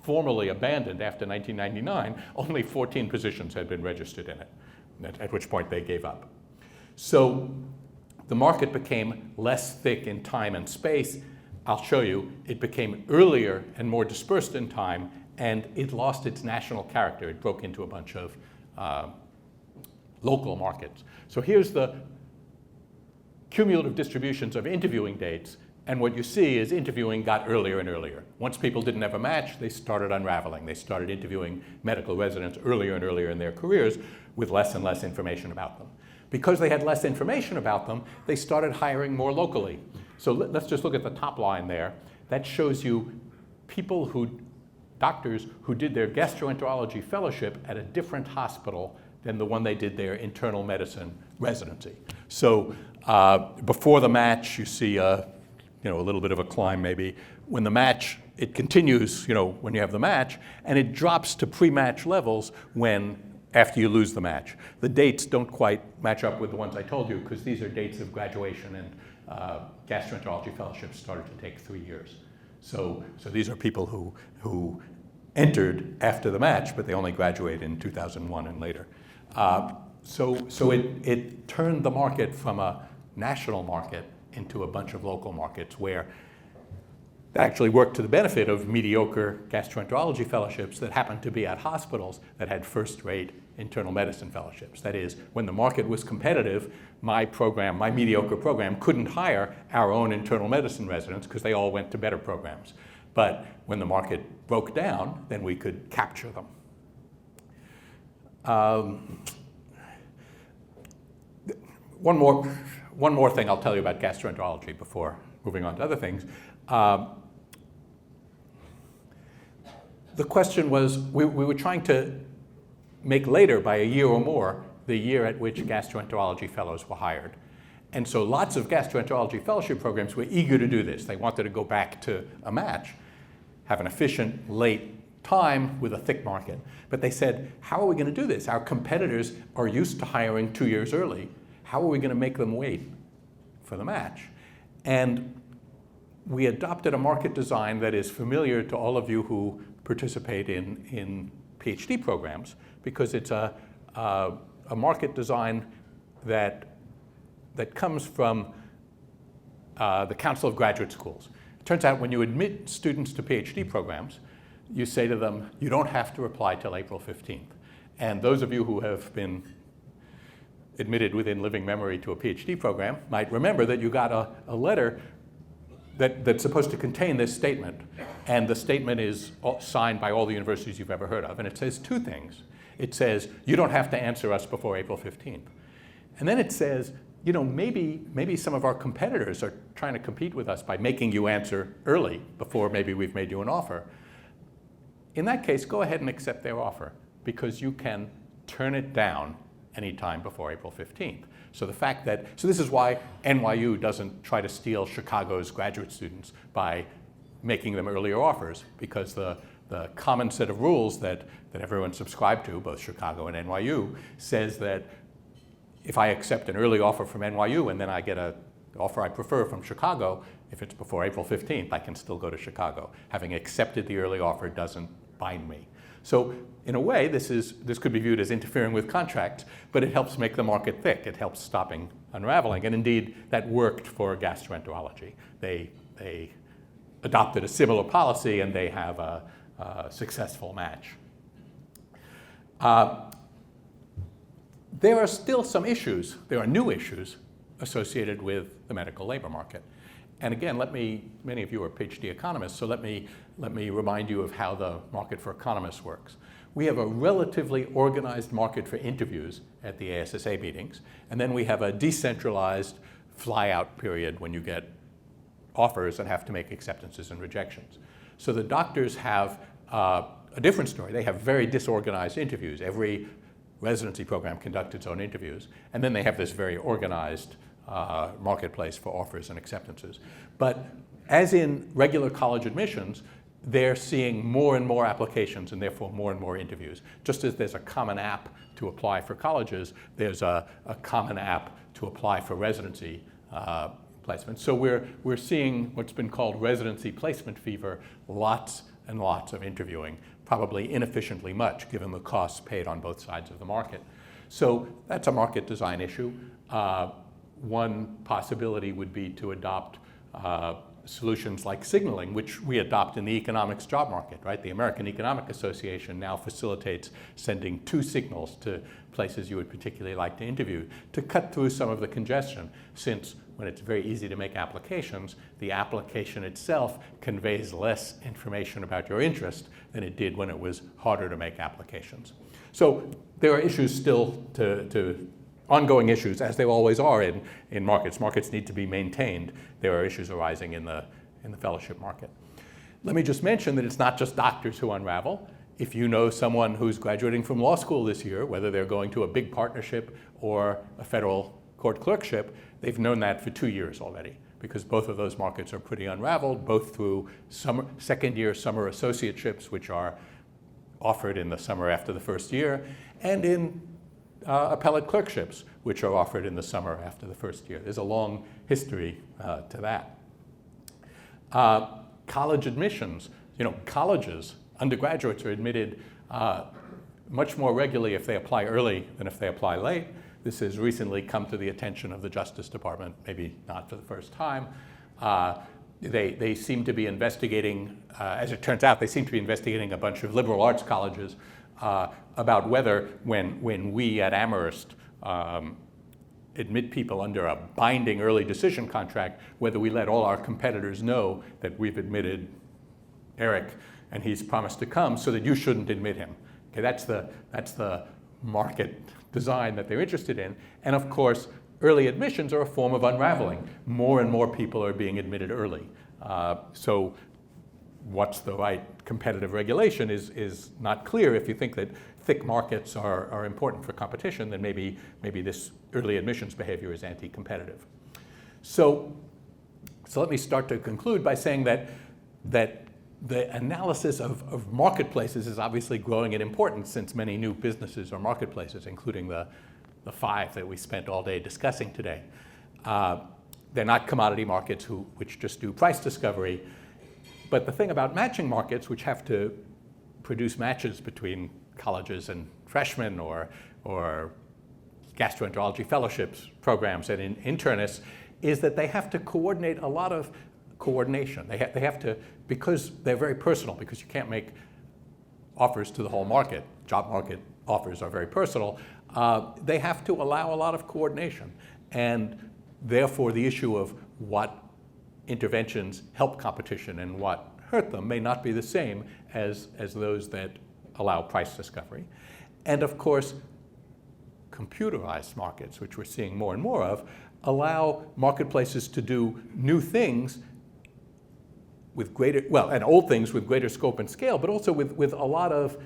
B: formally abandoned after 1999, only 14 positions had been registered in it, at which point they gave up. So the market became less thick in time and space. I'll show you, it became earlier and more dispersed in time, and it lost its national character. It broke into a bunch of local markets. So here's the cumulative distributions of interviewing dates, and what you see is interviewing got earlier and earlier. Once people didn't have a match, they started unraveling. They started interviewing medical residents earlier and earlier in their careers with less and less information about them. Because they had less information about them, they started hiring more locally. So let's just look at the top line there. That shows you doctors who did their gastroenterology fellowship at a different hospital than the one they did their internal medicine residency. So before the match, you see a little bit of a climb maybe. When the match, it continues, when you have the match, and it drops to pre-match levels after you lose the match. The dates don't quite match up with the ones I told you because these are dates of graduation, and gastroenterology fellowships started to take 3 years. So these are people who entered after the match, but they only graduated in 2001 and later. So it turned the market from a national market into a bunch of local markets where that actually worked to the benefit of mediocre gastroenterology fellowships that happened to be at hospitals that had first-rate internal medicine fellowships. That is, when the market was competitive, my mediocre program, couldn't hire our own internal medicine residents because they all went to better programs. But when the market broke down, then we could capture them. One more thing I'll tell you about gastroenterology before moving on to other things. The question was, we were trying to make later, by a year or more, the year at which gastroenterology fellows were hired. And so lots of gastroenterology fellowship programs were eager to do this. They wanted to go back to a match, have an efficient late time with a thick market. But they said, how are we going to do this? Our competitors are used to hiring 2 years early. How are we going to make them wait for the match? And we adopted a market design that is familiar to all of you who participate in PhD programs, because it's a market design that comes from the Council of Graduate Schools. It turns out when you admit students to PhD programs, you say to them, you don't have to apply till April 15th. And those of you who have been admitted within living memory to a PhD program might remember that you got a letter that's supposed to contain this statement. And the statement is signed by all the universities you've ever heard of. And it says two things. It says, you don't have to answer us before April 15th. And then it says, maybe some of our competitors are trying to compete with us by making you answer early before maybe we've made you an offer. In that case, go ahead and accept their offer, because you can turn it down anytime before April 15th. So this is why NYU doesn't try to steal Chicago's graduate students by making them earlier offers, because the common set of rules that everyone subscribed to, both Chicago and NYU, says that if I accept an early offer from NYU and then I get an offer I prefer from Chicago, if it's before April 15th, I can still go to Chicago. Having accepted the early offer doesn't bind me. So in a way, this could be viewed as interfering with contracts, but it helps make the market thick. It helps stopping unraveling. And indeed, that worked for gastroenterology. They adopted a similar policy, and they have a successful match. There are still some issues. There are new issues associated with the medical labor market. And again, many of you are PhD economists, so let me remind you of how the market for economists works. We have a relatively organized market for interviews at the ASSA meetings, and then we have a decentralized fly-out period when you get offers and have to make acceptances and rejections. So the doctors have a different story. They have very disorganized interviews. Every residency program conducts its own interviews, and then they have this very organized marketplace for offers and acceptances. But as in regular college admissions, they're seeing more and more applications and therefore more and more interviews. Just as there's a common app to apply for colleges, there's a common app to apply for residency placement. So we're seeing what's been called residency placement fever, lots and lots of interviewing, probably inefficiently much given the costs paid on both sides of the market. So that's a market design issue. One possibility would be to adopt solutions like signaling, which we adopt in the economics job market, right? The American Economic Association now facilitates sending 2 signals to places you would particularly like to interview to cut through some of the congestion, since when it's very easy to make applications, the application itself conveys less information about your interest than it did when it was harder to make applications. So there are issues still ongoing issues, as there always are in markets. Markets need to be maintained. There are issues arising in the fellowship market. Let me just mention that it's not just doctors who unravel. If you know someone who's graduating from law school this year, whether they're going to a big partnership or a federal court clerkship, they've known that for 2 years already, because both of those markets are pretty unraveled, both through second-year summer associateships, which are offered in the summer after the first year, and in appellate clerkships, which are offered in the summer after the first year. There's a long history to that. College admissions, colleges, undergraduates are admitted much more regularly if they apply early than if they apply late. This has recently come to the attention of the Justice Department, maybe not for the first time. They seem to be investigating, as it turns out, they seem to be investigating a bunch of liberal arts colleges about whether when we at Amherst admit people under a binding early decision contract, whether we let all our competitors know that we've admitted Eric and he's promised to come so that you shouldn't admit him. Okay, that's the market design that they're interested in. And of course, early admissions are a form of unraveling. More and more people are being admitted early. So what's the right competitive regulation is not clear. If you think that thick markets are important for competition, then maybe this early admissions behavior is anti-competitive. So let me start to conclude by saying that the analysis of marketplaces is obviously growing in importance, since many new businesses are marketplaces, including the 5 that we spent all day discussing today. They're not commodity markets which just do price discovery. But the thing about matching markets, which have to produce matches between colleges and freshmen or gastroenterology fellowships programs and internists, is that they have to coordinate a lot of coordination. They have to, because they're very personal, because you can't make offers to the whole market. Job market offers are very personal. They have to allow a lot of coordination. And therefore, the issue of what interventions help competition and what hurt them may not be the same as those that allow price discovery. And of course, computerized markets, which we're seeing more and more of, allow marketplaces to do new things with greater, well, and old things with greater scope and scale, but also with a lot of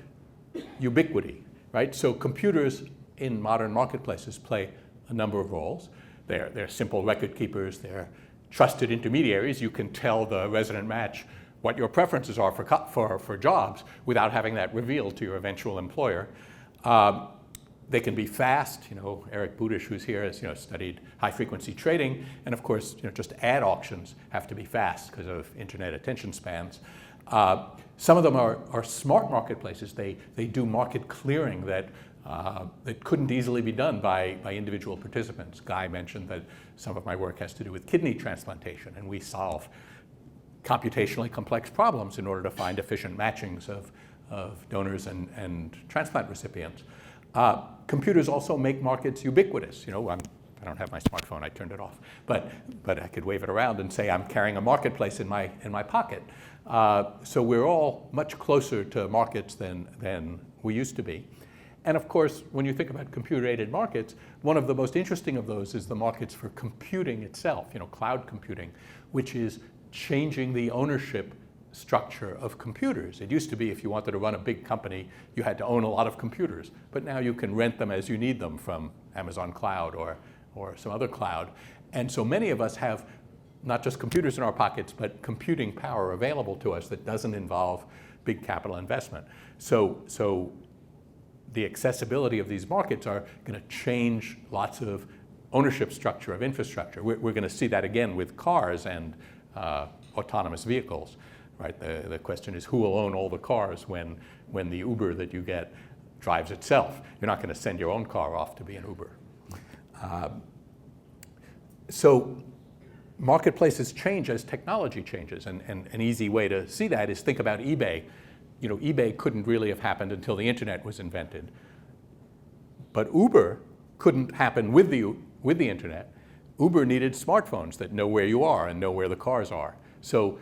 B: ubiquity, right? So computers in modern marketplaces play a number of roles. They're simple record keepers, they're trusted intermediaries. You can tell the resident match what your preferences are for jobs without having that revealed to your eventual employer. They can be fast. Eric Budish, who's here, has studied high-frequency trading, and of course, just ad auctions have to be fast because of internet attention spans. Some of them are smart marketplaces. They do market clearing that couldn't easily be done by individual participants. Guy mentioned that some of my work has to do with kidney transplantation, and we solve computationally complex problems in order to find efficient matchings of donors and transplant recipients. Computers also make markets ubiquitous. I don't have my smartphone, I turned it off, but I could wave it around and say I'm carrying a marketplace in my pocket. So we're all much closer to markets than we used to be. And of course, when you think about computer-aided markets, one of the most interesting of those is the markets for computing itself, cloud computing, which is changing the ownership structure of computers. It used to be if you wanted to run a big company, you had to own a lot of computers, but now you can rent them as you need them from Amazon Cloud or some other cloud. And so many of us have not just computers in our pockets, but computing power available to us that doesn't involve big capital investment. So the accessibility of these markets are going to change lots of ownership structure of infrastructure. We're going to see that again with cars and autonomous vehicles. Right? The question is, who will own all the cars when the Uber that you get drives itself? You're not going to send your own car off to be an Uber. So marketplaces change as technology changes, and an easy way to see that is think about eBay. eBay couldn't really have happened until the internet was invented. But Uber couldn't happen with the internet. Uber needed smartphones that know where you are and know where the cars are. So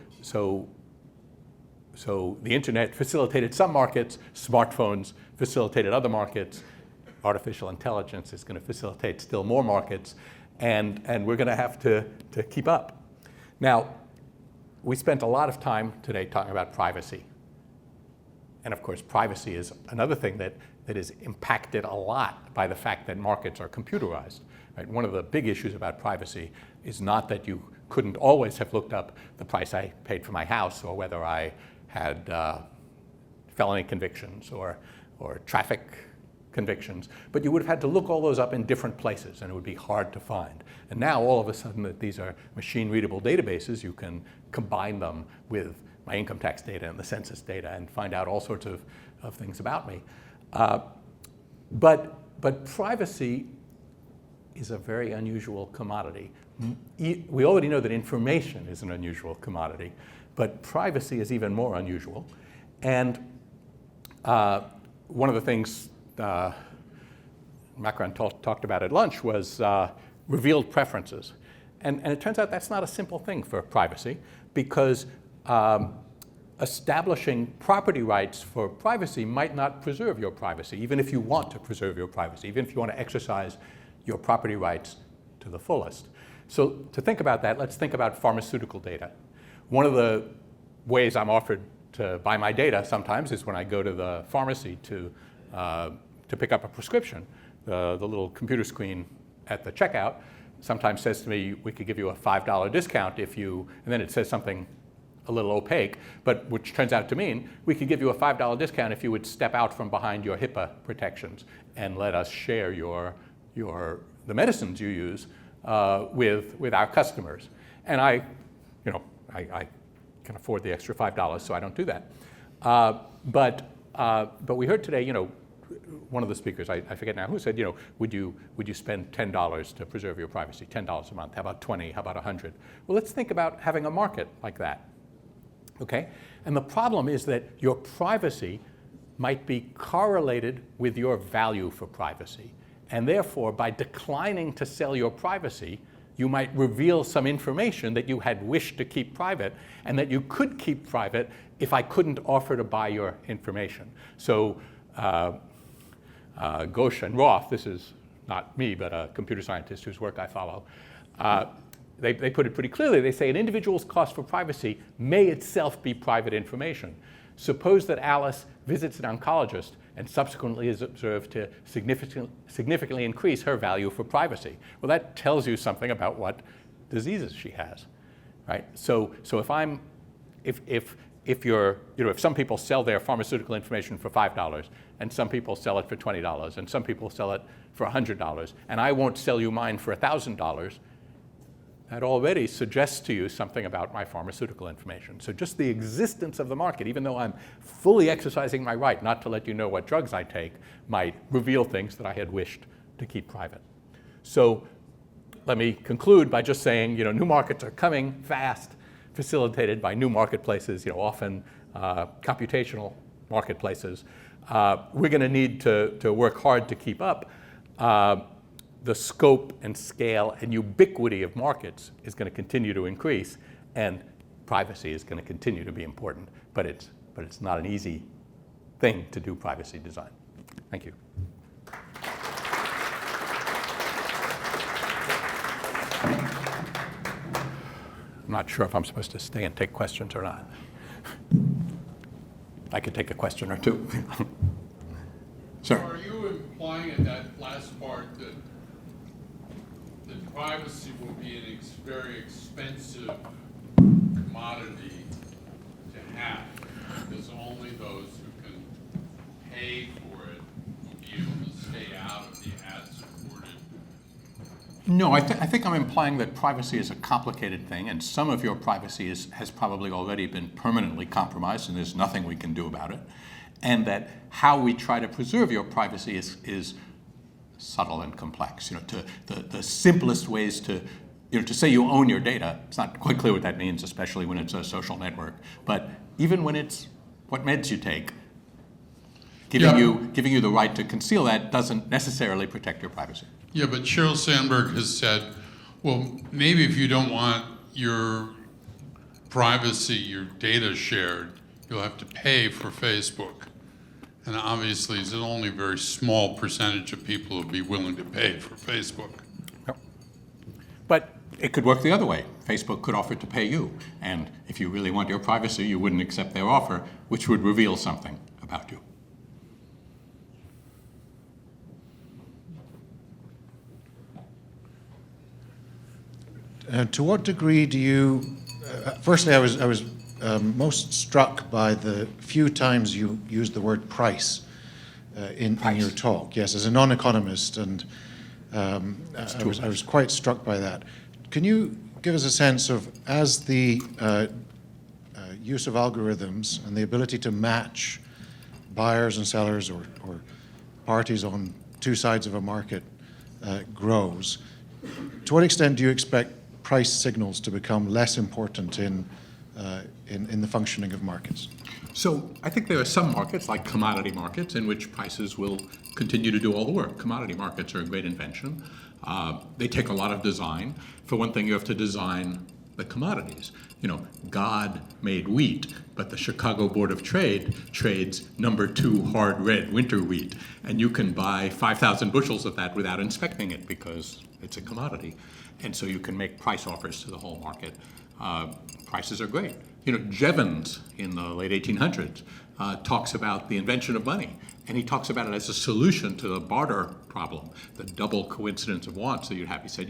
B: the internet facilitated some markets, smartphones facilitated other markets, artificial intelligence is going to facilitate still more markets, and we're going to have to keep up. Now, we spent a lot of time today talking about privacy. And of course, privacy is another thing that is impacted a lot by the fact that markets are computerized. Right? One of the big issues about privacy is not that you couldn't always have looked up the price I paid for my house or whether I had felony convictions or traffic convictions, but you would have had to look all those up in different places and it would be hard to find. And now all of a sudden that these are machine-readable databases, you can combine them with my income tax data and the census data and find out all sorts of things about me. But privacy is a very unusual commodity. We already know that information is an unusual commodity, but privacy is even more unusual. And one of the things Macron talked about at lunch was revealed preferences. And it turns out that's not a simple thing for privacy, because establishing property rights for privacy might not preserve your privacy, even if you want to preserve your privacy, even if you want to exercise your property rights to the fullest. So to think about that, let's think about pharmaceutical data. One of the ways I'm offered to buy my data sometimes is when I go to the pharmacy to pick up a prescription. The little computer screen at the checkout sometimes says to me, we could give you a $5 discount if you, and then it says something a little opaque, but which turns out to mean we could give you a $5 discount if you would step out from behind your HIPAA protections and let us share the medicines you use with our customers. And I can afford the extra $5, so I don't do that. But we heard today, one of the speakers, I forget now who said, would you spend $10 to preserve your privacy? $10 a month. How about 20? How about 100? Well, let's think about having a market like that. Okay? And the problem is that your privacy might be correlated with your value for privacy. And therefore, by declining to sell your privacy, you might reveal some information that you had wished to keep private and that you could keep private if I couldn't offer to buy your information. So Ghosh and Roth, this is not me, but a computer scientist whose work I follow, they put it pretty clearly. They say an individual's cost for privacy may itself be private information. Suppose that Alice visits an oncologist and subsequently is observed to significantly increase her value for privacy. Well, that tells you something about what diseases she has, right? So if some people sell their pharmaceutical information for $5 and some people sell it for $20 and some people sell it for $100 and I won't sell you mine for $1,000, that already suggests to you something about my pharmaceutical information. So just the existence of the market, even though I'm fully exercising my right not to let you know what drugs I take, might reveal things that I had wished to keep private. So let me conclude by just saying, new markets are coming fast, facilitated by new marketplaces, often computational marketplaces. We're going to need to work hard to keep up. The scope and scale and ubiquity of markets is going to continue to increase, and privacy is going to continue to be important. But it's not an easy thing to do privacy design. Thank you. I'm not sure if I'm supposed to stay and take questions or not. I could take a question or two. Sir.
C: Are you implying in that last part that privacy will be a very expensive commodity to have, because only those who can pay for it will be able to stay out of the ad-supported?
B: No, I think I'm implying that privacy is a complicated thing, and some of your privacy has probably already been permanently compromised, and there's nothing we can do about it, and that how we try to preserve your privacy is subtle and complex. The simplest ways to say you own your data, it's not quite clear what that means, especially when it's a social network. But even when it's what meds you take, giving you the right to conceal that doesn't necessarily protect your privacy.
C: Yeah, but Sheryl Sandberg has said, well, maybe if you don't want your privacy, your data shared, you'll have to pay for Facebook. And obviously, it's only a very small percentage of people who will be willing to pay for Facebook.
B: Yep. But it could work the other way. Facebook could offer to pay you. And if you really want your privacy, you wouldn't accept their offer, which would reveal something about you.
D: To what degree do you, firstly, I was most struck by the few times you used the word price in your talk. Yes, as a non-economist, and I was quite struck by that. Can you give us a sense of, as the use of algorithms and the ability to match buyers and sellers or parties on two sides of a market grows, to what extent do you expect price signals to become less important in the functioning of markets?
B: So I think there are some markets, like commodity markets, in which prices will continue to do all the work. Commodity markets are a great invention. They take a lot of design. For one thing, you have to design the commodities. God made wheat, but the Chicago Board of Trade trades number 2 hard red winter wheat, and you can buy 5,000 bushels of that without inspecting it because it's a commodity. And so you can make price offers to the whole market. Prices are great. Jevons in the late 1800s talks about the invention of money, and he talks about it as a solution to the barter problem, the double coincidence of wants that you'd have. He said,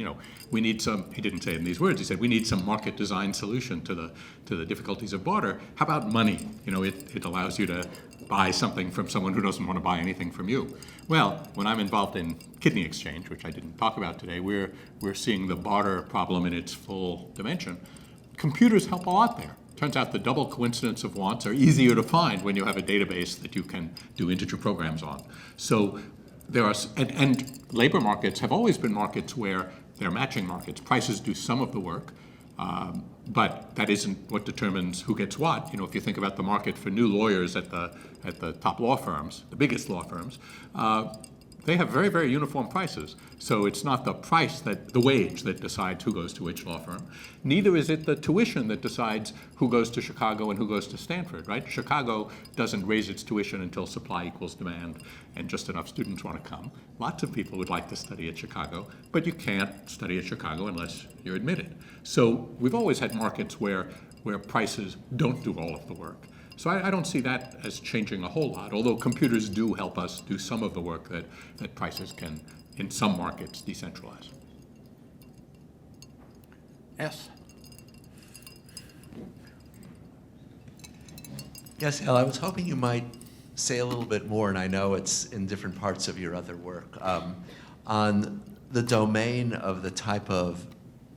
B: we need some, he didn't say it in these words, he said, we need some market design solution to the difficulties of barter. How about money? It allows you to buy something from someone who doesn't want to buy anything from you. Well, when I'm involved in kidney exchange, which I didn't talk about today, we're seeing the barter problem in its full dimension. Computers help a lot there. Turns out the double coincidence of wants are easier to find when you have a database that you can do integer programs on. So there are, and labor markets have always been markets where they're matching markets. Prices do some of the work, but that isn't what determines who gets what. If you think about the market for new lawyers at the top law firms, the biggest law firms, they have very, very uniform prices. So it's not the wage that decides who goes to which law firm. Neither is it the tuition that decides who goes to Chicago and who goes to Stanford, right? Chicago doesn't raise its tuition until supply equals demand and just enough students want to come. Lots of people would like to study at Chicago, but you can't study at Chicago unless you're admitted. So we've always had markets where prices don't do all of the work. So I don't see that as changing a whole lot, although computers do help us do some of the work that prices can, in some markets, decentralize. Yes?
E: Yes, Al, I was hoping you might say a little bit more, and I know it's in different parts of your other work, on the domain of the type of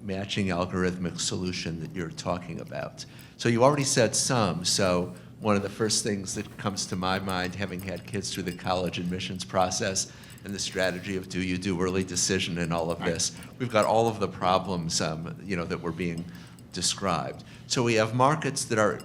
E: matching algorithmic solution that you're talking about. So you already said some, so one of the first things that comes to my mind, having had kids through the college admissions process and the strategy of do you do early decision and all of this, we've got all of the problems that were being described. So we have markets that are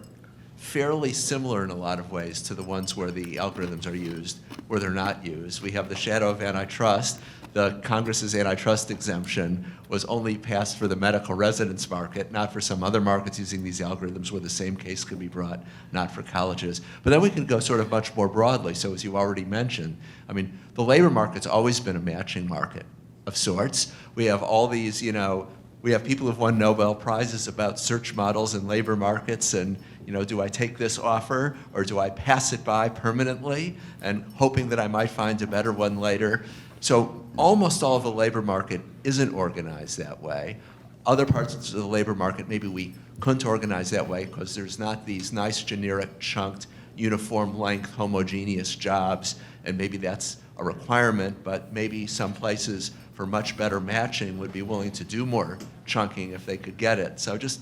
E: fairly similar in a lot of ways to the ones where the algorithms are used, where they're not used. We have the shadow of antitrust. The Congress's antitrust exemption was only passed for the medical residence market, not for some other markets using these algorithms where the same case could be brought, not for colleges. But then we can go sort of much more broadly. So as you already mentioned, I mean, the labor market's always been a matching market of sorts. We have all these, we have people who've won Nobel Prizes about search models and labor markets and, do I take this offer or do I pass it by permanently and hoping that I might find a better one later? So almost all of the labor market isn't organized that way. Other parts of the labor market, maybe we couldn't organize that way because there's not these nice generic chunked, uniform length, homogeneous jobs, and maybe that's a requirement, but maybe some places for much better matching would be willing to do more chunking if they could get it. So just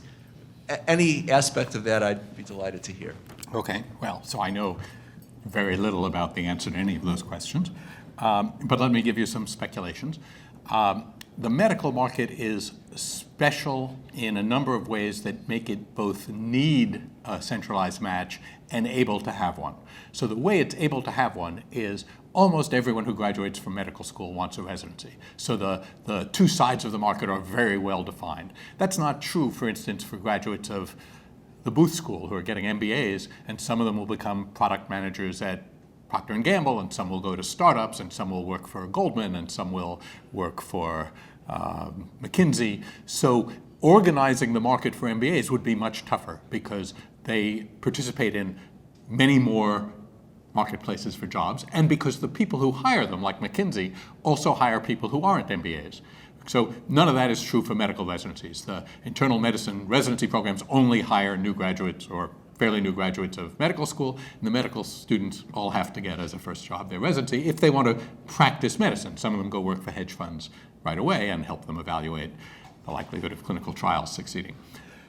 E: any aspect of that I'd be delighted to hear.
B: Okay, well, so I know very little about the answer to any of those questions, but let me give you some speculations. The medical market is special in a number of ways that make it both need a centralized match and able to have one. So the way it's able to have one is almost everyone who graduates from medical school wants a residency. So the two sides of the market are very well defined. That's not true, for instance, for graduates of the Booth School who are getting MBAs, and some of them will become product managers at Procter & Gamble, and some will go to startups, and some will work for Goldman, and some will work for McKinsey. So organizing the market for MBAs would be much tougher because they participate in many more marketplaces for jobs, and because the people who hire them, like McKinsey, also hire people who aren't MBAs. So none of that is true for medical residencies. The internal medicine residency programs only hire new graduates or fairly new graduates of medical school, and the medical students all have to get as a first job their residency if they want to practice medicine. Some of them go work for hedge funds right away and help them evaluate the likelihood of clinical trials succeeding.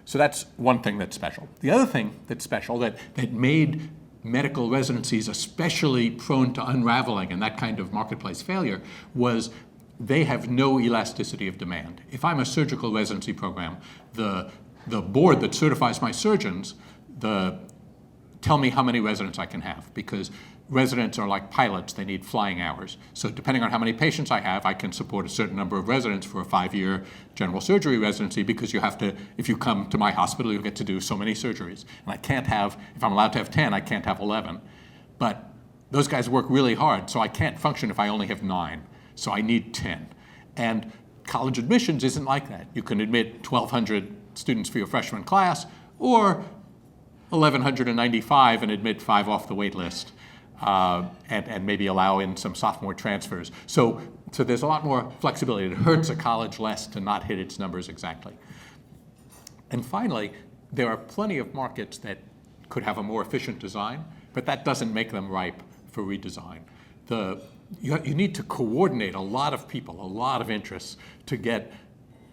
B: So that's one thing that's special. The other thing that's special that made medical residencies especially prone to unraveling and that kind of marketplace failure was they have no elasticity of demand. If I'm a surgical residency program, the board that certifies my surgeons tell me how many residents I can have, because residents are like pilots, they need flying hours. So depending on how many patients I have, I can support a certain number of residents for a 5-year general surgery residency, because you have to, if you come to my hospital, you get to do so many surgeries. And I can't have, if I'm allowed to have 10, I can't have 11. But those guys work really hard, so I can't function if I only have 9. So I need 10. And college admissions isn't like that. You can admit 1,200 students for your freshman class, or 1,195 and admit 5 off the wait list. And maybe allow in some sophomore transfers. So there's a lot more flexibility. It hurts a college less to not hit its numbers exactly. And finally, there are plenty of markets that could have a more efficient design, but that doesn't make them ripe for redesign. You need to coordinate a lot of people, a lot of interests to get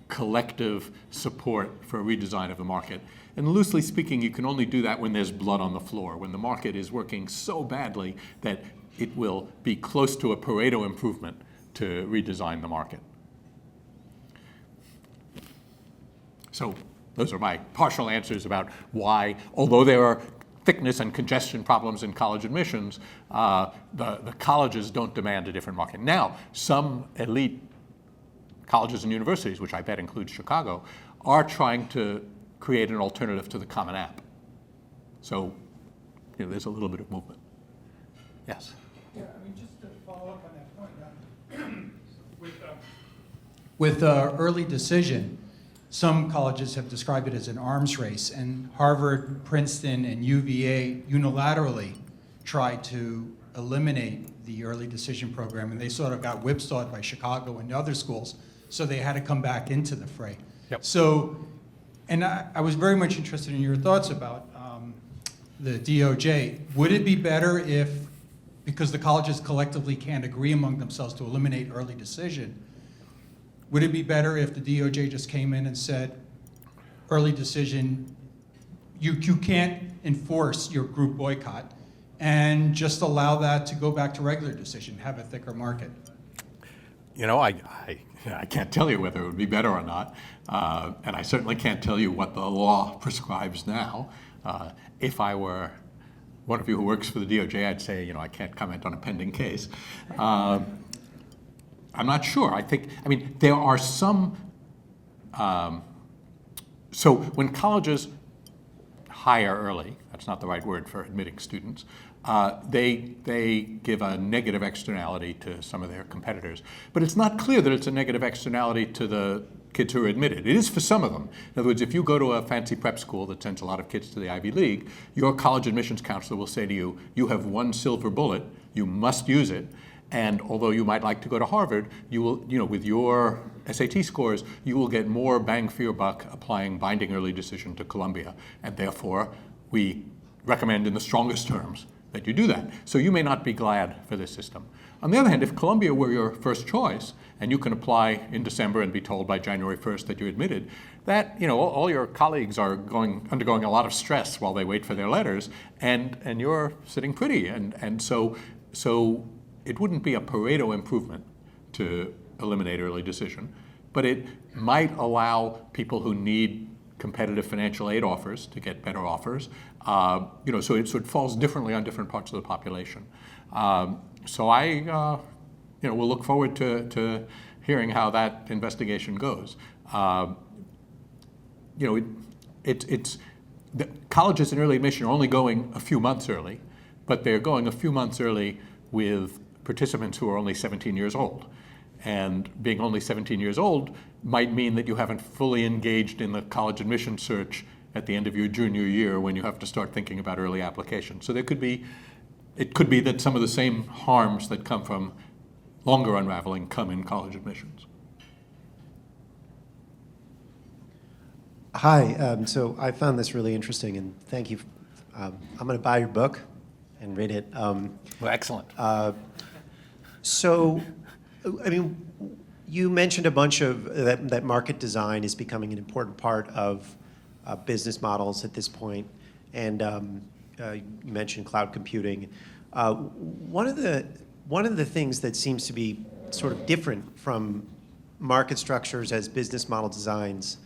B: collective support for a redesign of the market. And loosely speaking, you can only do that when there's blood on the floor, when the market is working so badly that it will be close to a Pareto improvement to redesign the market. So those are my partial answers about why, although there are thickness and congestion problems in college admissions, the colleges don't demand a different market. Now, some elite colleges and universities, which I bet includes Chicago, are trying to create an alternative to the Common App. So, there's a little bit of movement. Yes?
F: Yeah, I mean, just to follow up on that point, with early decision, some colleges have described it as an arms race, and Harvard, Princeton, and UVA unilaterally tried to eliminate the early decision program, and they sort of got whipsawed by Chicago and other schools, so they had to come back into the fray.
B: Yep.
F: So, and I was very much interested in your thoughts about the DOJ. Would it be better if, because the colleges collectively can't agree among themselves to eliminate early decision, would it be better if the DOJ just came in and said, early decision, you can't enforce your group boycott, and just allow that to go back to regular decision, have a thicker market?
B: I can't tell you whether it would be better or not, and I certainly can't tell you what the law prescribes now. If I were one of you who works for the DOJ, I'd say, I can't comment on a pending case. I'm not sure. There are some, so when colleges hire early, that's not the right word for admitting students, they give a negative externality to some of their competitors. But it's not clear that it's a negative externality to the kids who are admitted. It is for some of them. In other words, if you go to a fancy prep school that sends a lot of kids to the Ivy League, your college admissions counselor will say to you, you have one silver bullet, you must use it, and although you might like to go to Harvard, you will, with your SAT scores, you will get more bang for your buck applying binding early decision to Columbia, and therefore we recommend in the strongest terms that you do that. So you may not be glad for this system. On the other hand, if Columbia were your first choice, and you can apply in December and be told by January 1st that you're admitted, that all your colleagues are undergoing a lot of stress while they wait for their letters, and you're sitting pretty. And so it wouldn't be a Pareto improvement to eliminate early decision, but it might allow people who need competitive financial aid offers to get better offers. So it falls differently on different parts of the population. So I we'll look forward to hearing how that investigation goes. The colleges in early admission are only going a few months early, but they're going a few months early with participants who are only 17 years old. And being only 17 years old might mean that you haven't fully engaged in the college admission search at the end of your junior year when you have to start thinking about early application. So it could be that some of the same harms that come from longer unraveling come in college admissions.
G: Hi, so I found this really interesting, and thank you. I'm going to buy your book and read it.
B: Well, excellent.
G: So, you mentioned a bunch of that market design is becoming an important part of business models at this point, and you mentioned cloud computing. One of the things that seems to be sort of different from market structures as business model designs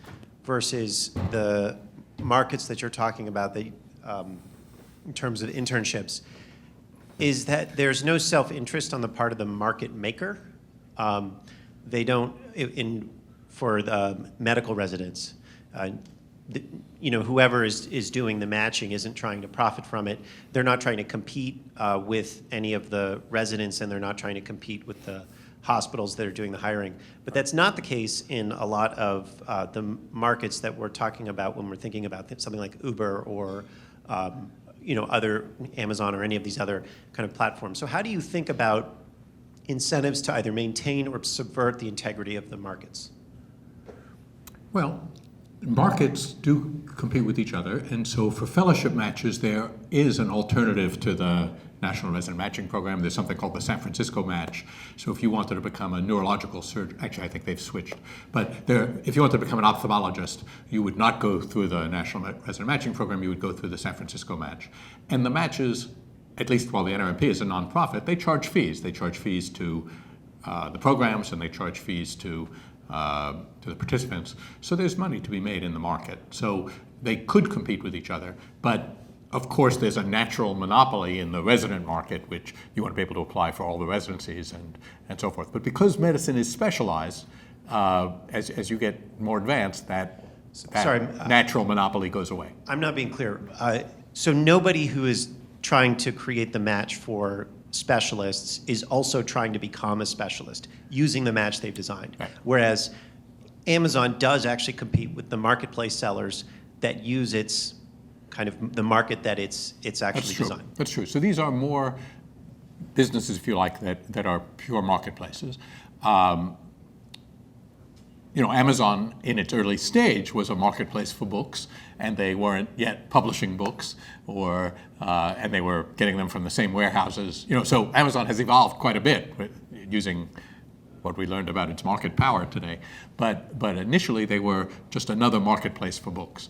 G: versus the markets that you're talking about that, in terms of internships, is that there's no self-interest on the part of the market maker. They don't, for the medical residents, whoever is doing the matching isn't trying to profit from it. They're not trying to compete with any of the residents, and they're not trying to compete with the hospitals that are doing the hiring. But that's not the case in a lot of the markets that we're talking about when we're thinking about something like Uber or other Amazon or any of these other kind of platforms. So how do you think about incentives to either maintain or subvert the integrity of the markets?
B: Well, markets do compete with each other, and so for fellowship matches, there is an alternative to the National Resident Matching Program. There's something called the San Francisco Match. So if you wanted to become a neurological surgeon, actually I think they've switched, but if you wanted to become an ophthalmologist, you would not go through the National Resident Matching Program, you would go through the San Francisco Match. And the matches, at least while the NRMP is a nonprofit, they charge fees. They charge fees to the programs, and they charge fees to the participants. So there's money to be made in the market. So they could compete with each other, but of course, there's a natural monopoly in the resident market, which you want to be able to apply for all the residencies and so forth. But because medicine is specialized, as you get more advanced, that natural monopoly goes away.
G: I'm not being clear. So nobody who is trying to create the match for specialists is also trying to become a specialist using the match they've designed.
B: Right.
G: Whereas Amazon does actually compete with the marketplace sellers that use its kind of the market that it's actually designed.
B: That's true. So these are more businesses, if you like, that are pure marketplaces. Amazon in its early stage was a marketplace for books, and they weren't yet publishing books, and they were getting them from the same warehouses. So Amazon has evolved quite a bit using what we learned about its market power today. But initially they were just another marketplace for books.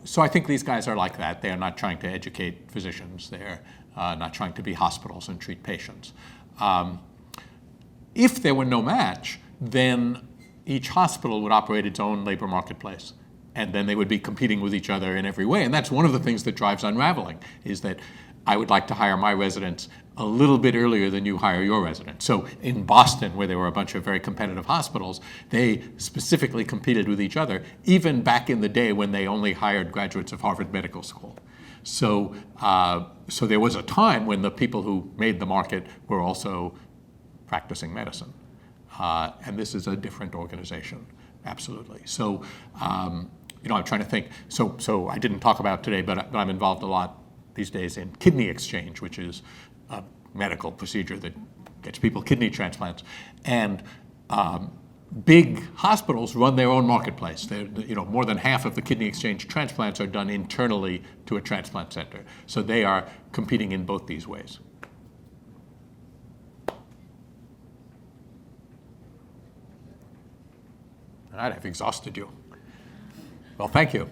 B: So I think these guys are like that. They are not trying to educate physicians. They're not trying to be hospitals and treat patients. If there were no match, then each hospital would operate its own labor marketplace. And then they would be competing with each other in every way. And that's one of the things that drives unraveling, is that I would like to hire my residents a little bit earlier than you hire your residents. So in Boston, where there were a bunch of very competitive hospitals, they specifically competed with each other, even back in the day when they only hired graduates of Harvard Medical School. So there was a time when the people who made the market were also practicing medicine. And this is a different organization, absolutely. So, I'm trying to think. So I didn't talk about today, but I'm involved a lot these days in kidney exchange, which is a medical procedure that gets people kidney transplants. And big hospitals run their own marketplace. More than half of the kidney exchange transplants are done internally to a transplant center. So they are competing in both these ways. All right, I've exhausted you. Well, thank you.